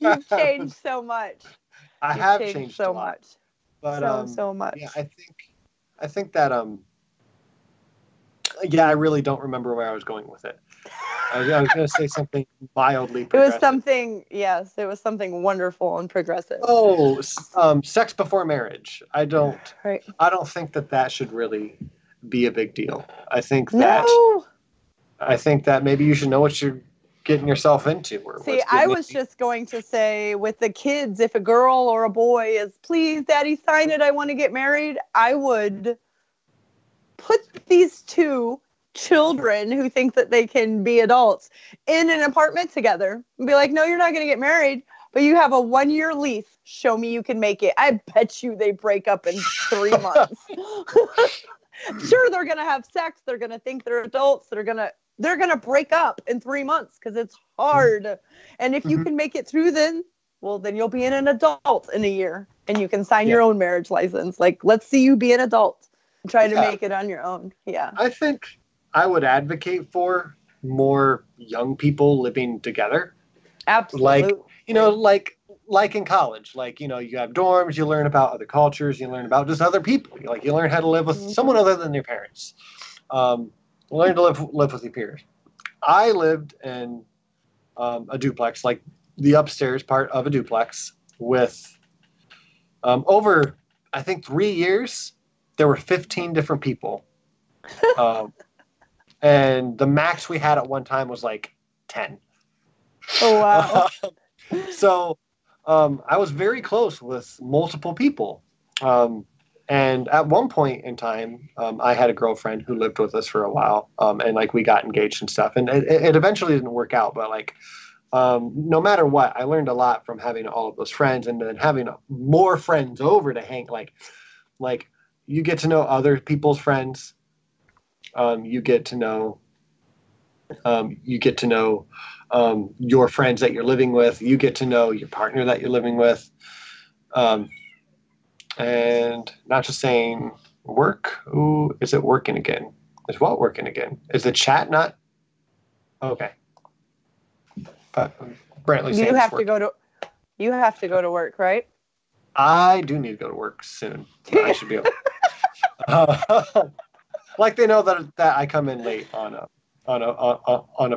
S3: You've changed so much.
S2: I have changed
S3: so
S2: a lot.
S3: much.
S2: But
S3: so much.
S2: Yeah, I think that I really don't remember where I was going with it. I was going to say something mildly progressive.
S3: It was something wonderful and progressive.
S2: Oh, sex before marriage. I don't think that should really be a big deal. I think that maybe you should know what you're getting yourself into.
S3: See, I was just going to say, with the kids, if a girl or a boy is, please, Daddy, sign it, I want to get married, I would put these two children who think that they can be adults in an apartment together and be like, no, you're not going to get married, but you have a 1-year lease. Show me you can make it. I bet you they break up in 3 months. Sure, they're going to have sex. They're going to think they're adults. They're going to break up in 3 months because it's hard. And if you can make it through then you'll be an adult in a year and you can sign your own marriage license. Like, let's see you be an adult and try to make it on your own. Yeah.
S2: I think I would advocate for more young people living together.
S3: Absolutely.
S2: Like in college, like, you know, you have dorms, you learn about other cultures, you learn about just other people. Like, you learn how to live with someone other than your parents. Learn to live with your peers. I lived in a duplex, like the upstairs part of a duplex, with over, I think, 3 years, there were 15 different people. And the max we had at one time was like 10.
S3: Oh, wow.
S2: So I was very close with multiple people. And at one point in time, I had a girlfriend who lived with us for a while, and like we got engaged and stuff. And it eventually didn't work out, but like no matter what, I learned a lot from having all of those friends, and then having more friends over to hang. Like you get to know other people's friends. You get to know your friends that you're living with. You get to know your partner that you're living with. And not just saying work. Ooh, is it working again? Is what working again? Is the chat not? Okay. But Brantley,
S3: you have to go to work, right?
S2: I do need to go to work soon. I should be able. Like, they know that I come in late on a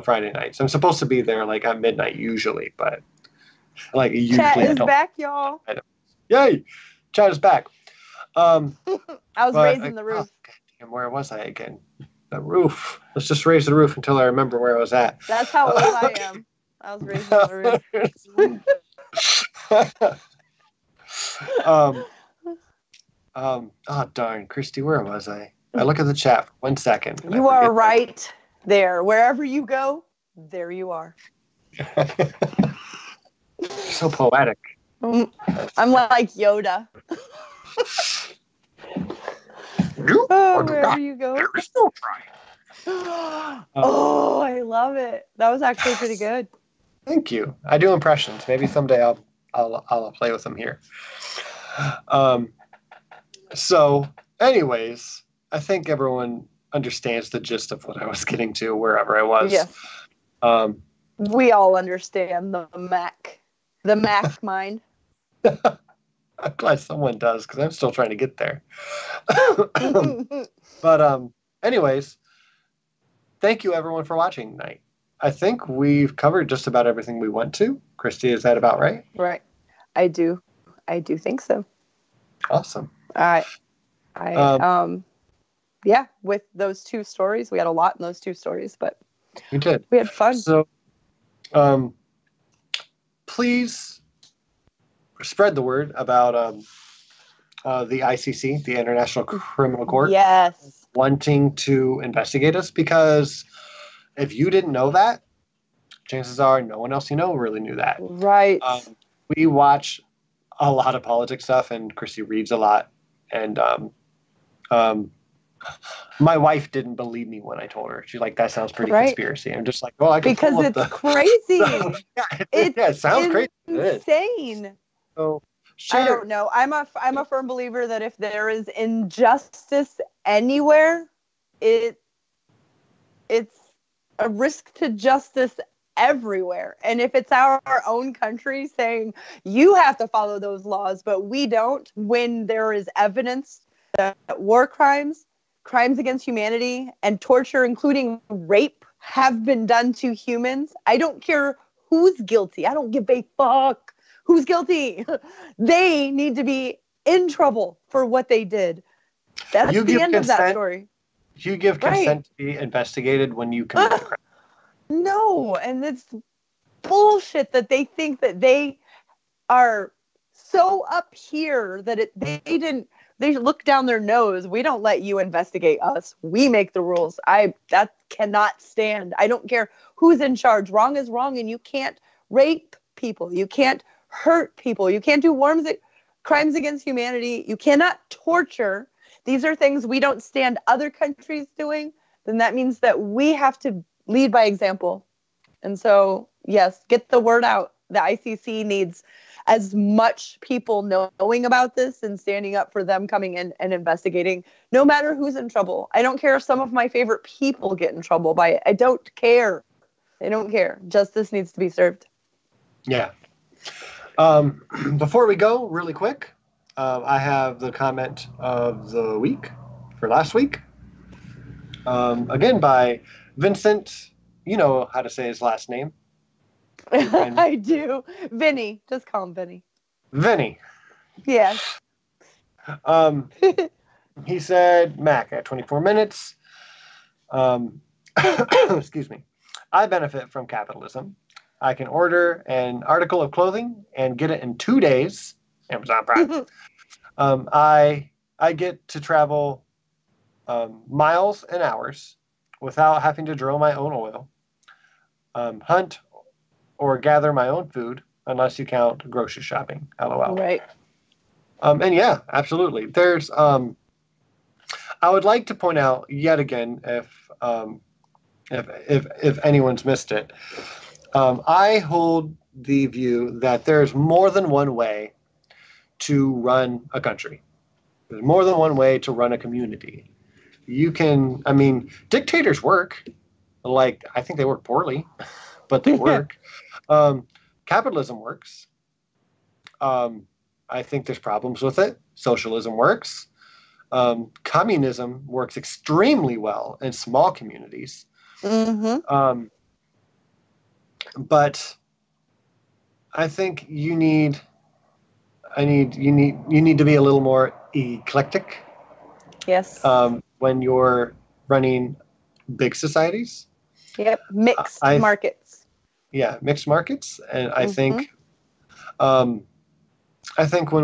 S2: Friday night, so I'm supposed to be there like at midnight usually, but like usually
S3: chat
S2: is
S3: back, y'all.
S2: Yay! Chat is back.
S3: I was raising the roof.
S2: Damn, where was I again? The roof. Let's just raise the roof until I remember where I was at.
S3: That's how old I am. I was raising the
S2: roof. Oh darn, Christy, where was I? I look at the chat for 1 second.
S3: You are right there. Wherever you go, there you are.
S2: So poetic.
S3: I'm like Yoda. Wherever you go.
S2: There is no try.
S3: Oh, I love it. That was actually pretty good.
S2: Thank you. I do impressions. Maybe someday I'll play with them here. So, anyways, I think everyone understands the gist of what I was getting to wherever I was.
S3: Yes.
S2: Um,
S3: We all understand the Mac mind.
S2: I'm glad someone does because I'm still trying to get there. But anyways, thank you everyone for watching tonight. I think we've covered just about everything we want to. Christy, is that about right?
S3: Right. I do think so.
S2: Awesome.
S3: Yeah, with those two stories, we had a lot in those two stories, but
S2: we did.
S3: We had fun.
S2: So, please spread the word about the ICC, the International Criminal Court,
S3: yes,
S2: wanting to investigate us, because if you didn't know that, chances are no one else you know really knew that.
S3: Right.
S2: We watch a lot of politics stuff, and Christy reads a lot. And my wife didn't believe me when I told her. She's like, "That sounds pretty conspiracy." I'm just like, "Well, I can
S3: because
S2: pull up
S3: it's crazy.
S2: it sounds crazy.
S3: Insane.
S2: So share.
S3: I don't know. I'm a firm believer that if there is injustice anywhere, it's a risk to justice everywhere. And if it's our own country saying you have to follow those laws, but we don't, when there is evidence that war crimes, crimes against humanity, and torture, including rape, have been done to humans, I don't care who's guilty. I don't give a fuck who's guilty. They need to be in trouble for what they did. That's the end of that story.
S2: You give consent to be investigated when you commit the crime.
S3: No, and it's bullshit that they think that they are so up here that they look down their nose. We don't let you investigate us. We make the rules. That cannot stand. I don't care who's in charge. Wrong is wrong, and you can't rape people. You can't hurt people. You can't do crimes against humanity. You cannot torture. These are things we don't stand other countries doing. Then that means that we have to lead by example. And so, yes, get the word out. The ICC needs as much people knowing about this and standing up for them coming in and investigating, no matter who's in trouble. I don't care if some of my favorite people get in trouble by it. I don't care. They don't care. Justice needs to be served.
S2: Yeah. Before we go, really quick, I have the comment of the week for last week. Again, by Vincent. You know how to say his last name.
S3: I do. Vinny. Just call him Vinny.
S2: Vinny.
S3: Yes.
S2: He said, Mac, at 24 minutes. Excuse me. I benefit from capitalism. I can order an article of clothing and get it in 2 days. Amazon Prime. I get to travel miles and hours without having to drill my own oil, hunt or gather my own food, unless you count grocery shopping. LOL.
S3: Right.
S2: And yeah, absolutely. There's. I would like to point out yet again, if anyone's missed it, I hold the view that there's more than one way to run a country. There's more than one way to run a community. Dictators work. Like, I think they work poorly, but they work. Capitalism works. I think there's problems with it. Socialism works. Communism works extremely well in small communities.
S3: Mm-hmm.
S2: But I think you need to be a little more eclectic.
S3: Yes.
S2: When you're running big societies.
S3: Yep. Mixed markets.
S2: Yeah, mixed markets. And I think when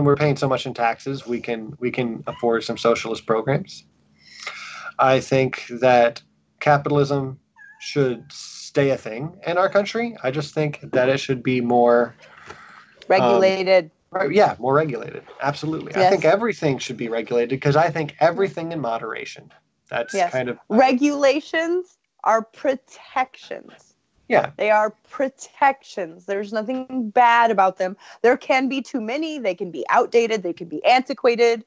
S2: we're paying so much in taxes, we can afford some socialist programs. I think that capitalism should stay a thing in our country. I just think that it should be more
S3: regulated.
S2: More regulated. Absolutely.
S3: Yes.
S2: I think everything should be regulated, because I think everything in moderation. That's kind of...
S3: Regulations are protections.
S2: Yeah.
S3: They are protections. There's nothing bad about them. There can be too many. They can be outdated. They can be antiquated.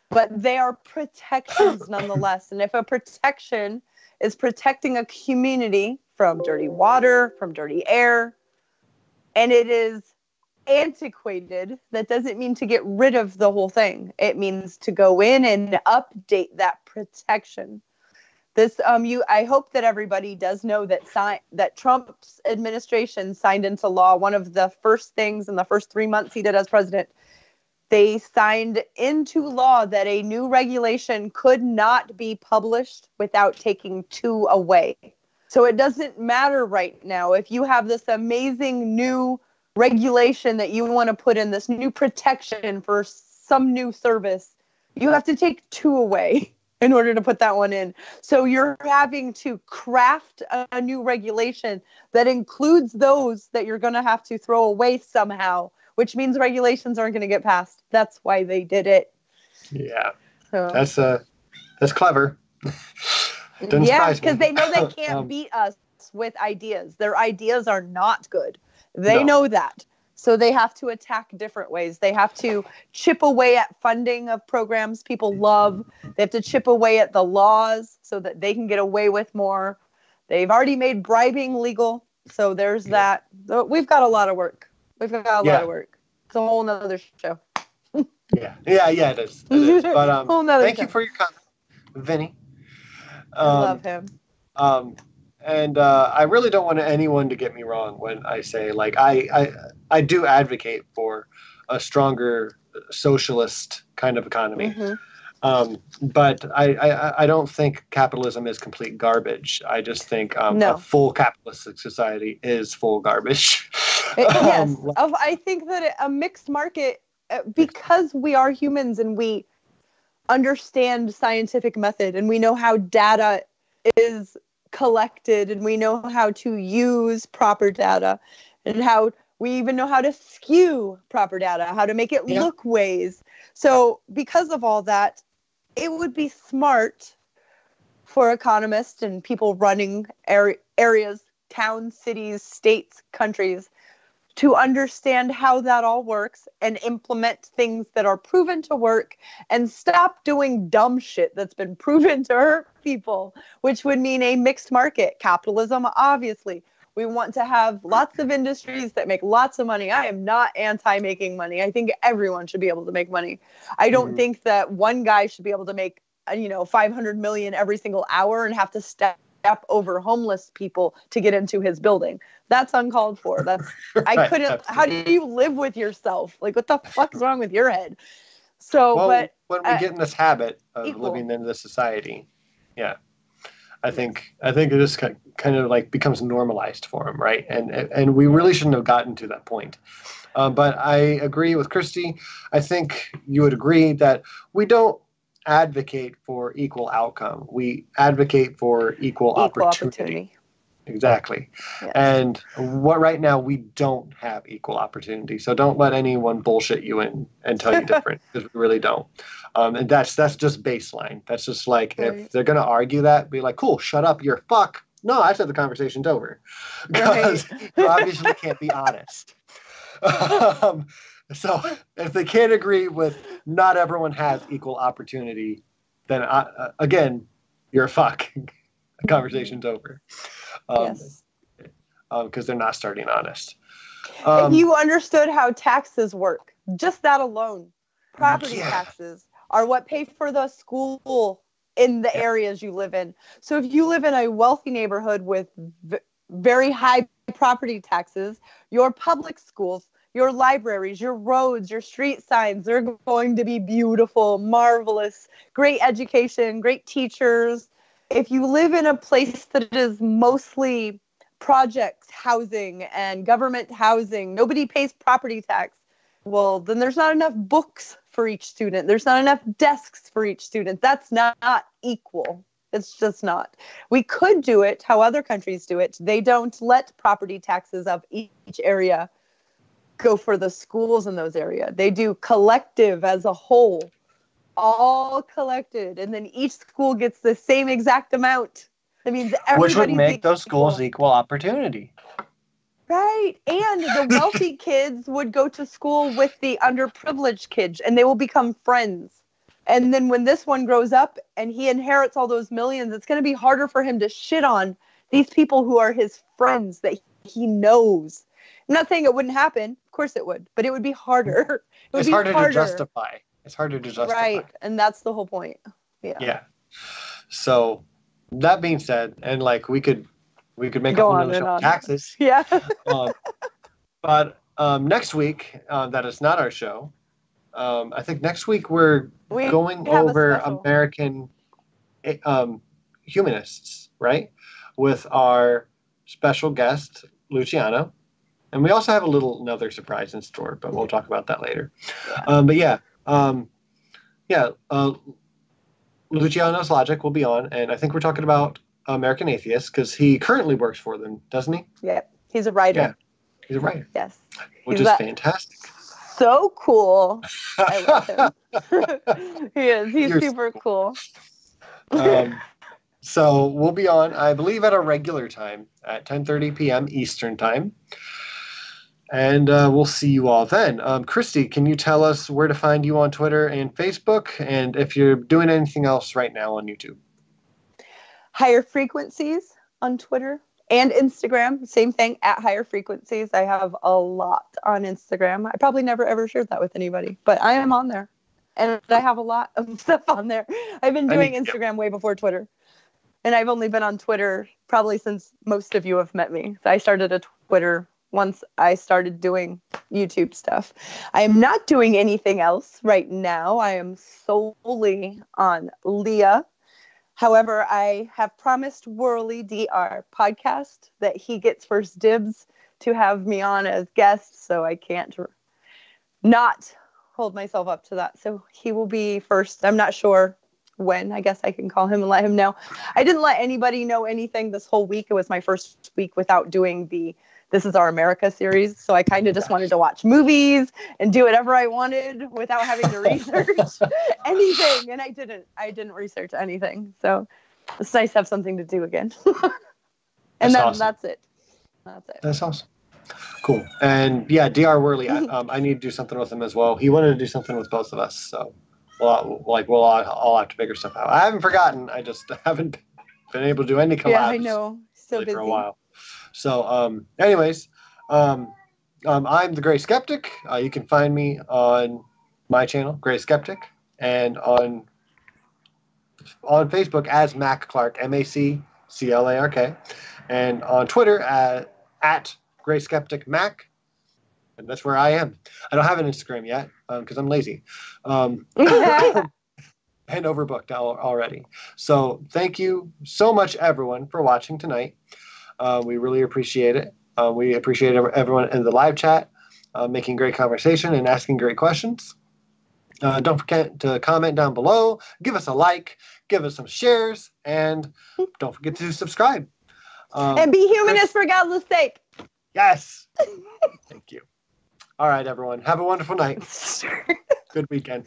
S3: But they are protections nonetheless. And if a protection is protecting a community from dirty water, from dirty air, and it is antiquated, that doesn't mean to get rid of the whole thing. It means to go in and update that protection. I hope that everybody does know that Trump's administration signed into law. One of the first things in the first 3 months he did as president, they signed into law that a new regulation could not be published without taking 2 away. So it doesn't matter right now if you have this amazing new regulation that you want to put in, this new protection for some new service, you have to take 2 away in order to put that one in. So you're having to craft a new regulation that includes those that you're going to have to throw away somehow, which means regulations aren't going to get passed. That's why they did it.
S2: Yeah.
S3: So.
S2: That's clever.
S3: Yeah, because they know they can't beat us with ideas. Their ideas are not good. They know that. So they have to attack different ways. They have to chip away at funding of programs people love. They have to chip away at the laws so that they can get away with more. They've already made bribing legal. So there's that. We've got a lot of work. We've got a lot of work. It's a whole nother show.
S2: Yeah, it is. But thank you for your comment, Vinny.
S3: I love him.
S2: And I really don't want anyone to get me wrong when I say, like, I do advocate for a stronger socialist kind of economy. Mm-hmm. But I don't think capitalism is complete garbage. I just think a full capitalistic society is full garbage.
S3: Yes. I think that a mixed market, because we are humans and we understand scientific method and we know how data is collected and we know how to use proper data and how we even know how to skew proper data, how to make it look ways. So because of all that, it would be smart for economists and people running areas, towns, cities, states, countries, to understand how that all works and implement things that are proven to work and stop doing dumb shit that's been proven to hurt people, which would mean a mixed market. Capitalism, obviously. We want to have lots of industries that make lots of money. I am not anti-making money. I think everyone should be able to make money. I don't think that one guy should be able to make, 500 million every single hour and have to step over homeless people to get into his building. That's uncalled for. That's I couldn't. Absolutely. How do you live with yourself? Like, what the fuck is wrong with your head? So, but
S2: when we get in this habit of living in this society, I think it just kind of like becomes normalized for him, right? And we really shouldn't have gotten to that point. But I agree with Christy. I think you would agree that we don't advocate for equal outcome. We advocate for equal opportunity. Exactly. Yes. And right now we don't have equal opportunity. So don't let anyone bullshit you and tell you different, because we really don't. And that's just baseline. That's just like, if they're going to argue that, be like, cool, shut up, you're fuck. No, I said the conversation's over. Because you obviously can't be honest. So if they can't agree with not everyone has equal opportunity, then again, you're a fuck. The conversation's over.
S3: Yes.
S2: Because they're not starting honest.
S3: If you understood how taxes work, just that alone, property taxes are what pay for the school in the areas you live in. So if you live in a wealthy neighborhood with very high property taxes, your public schools, your libraries, your roads, your street signs, they're going to be beautiful, marvelous, great education, great teachers. If you live in a place that is mostly projects housing and government housing, nobody pays property tax, well, then there's not enough books for each student. There's not enough desks for each student. That's not equal. It's just not. We could do it how other countries do it. They don't let property taxes of each area go for the schools in those areas. They do collective as a whole, all collected, and then each school gets the same exact amount. That means everybody,
S2: which would make those schools equal opportunity.
S3: Right. And the wealthy kids would go to school with the underprivileged kids and they will become friends. And then when this one grows up and he inherits all those millions, it's going to be harder for him to shit on these people who are his friends that he knows. I'm not saying it wouldn't happen. Of course it would, but it would be harder.
S2: It's harder to justify. It's harder to justify.
S3: Right. And that's the whole point. Yeah.
S2: Yeah. So that being said, and like we could make
S3: Go
S2: a whole
S3: on
S2: other
S3: and
S2: show on
S3: on.
S2: taxes.
S3: Yeah.
S2: But next week, that is not our show. I think next week we're going over American humanists, right? With our special guest, Luciano. And we also have another surprise in store, but we'll talk about that later. Luciano's Logic will be on, and I think we're talking about American Atheists because he currently works for them, doesn't he?
S3: Yeah, he's a writer.
S2: Yeah, he's a writer.
S3: Yes.
S2: Which is fantastic.
S3: So cool. I love him. He is. He's super cool.
S2: So we'll be on, I believe, at a regular time at 10:30 p.m. Eastern Time. And we'll see you all then. Christy, can you tell us where to find you on Twitter and Facebook? And if you're doing anything else right now on YouTube?
S3: Higher Frequencies on Twitter and Instagram. Same thing, at Higher Frequencies. I have a lot on Instagram. I probably never ever shared that with anybody, but I am on there. And I have a lot of stuff on there. I've been doing Instagram way before Twitter. And I've only been on Twitter probably since most of you have met me. So I started a Twitter once I started doing YouTube stuff. I am not doing anything else right now. I am solely on LEAH. However, I have promised Worley DR podcast that he gets first dibs to have me on as guest, so I can't not hold myself up to that. So he will be first. I'm not sure when. I guess I can call him and let him know. I didn't let anybody know anything this whole week. It was my first week without doing the This Is Our America series. So I kind of just wanted to watch movies and do whatever I wanted without having to research anything. And I didn't research anything. So it's nice to have something to do again. And then awesome. That's it.
S2: That's awesome. Cool. And yeah, DR Worley, I need to do something with him as well. He wanted to do something with both of us. So we'll all have to figure stuff out. I haven't forgotten. I just haven't been able to do any collabs.
S3: Yeah, I know. So busy.
S2: For a while. So, anyways, I'm the Gray Skeptic. You can find me on my channel, Gray Skeptic, and on Facebook as Mac Clark, MacClark, and on Twitter at Gray Skeptic Mac, and that's where I am. I don't have an Instagram yet because I'm lazy. And overbooked already. So thank you so much, everyone, for watching tonight. We really appreciate it. We appreciate everyone in the live chat making great conversation and asking great questions. Don't forget to comment down below, give us a like, give us some shares, and don't forget to subscribe.
S3: And be humanist for God's sake.
S2: Yes. Thank you. All right, everyone. Have a wonderful night. Good weekend.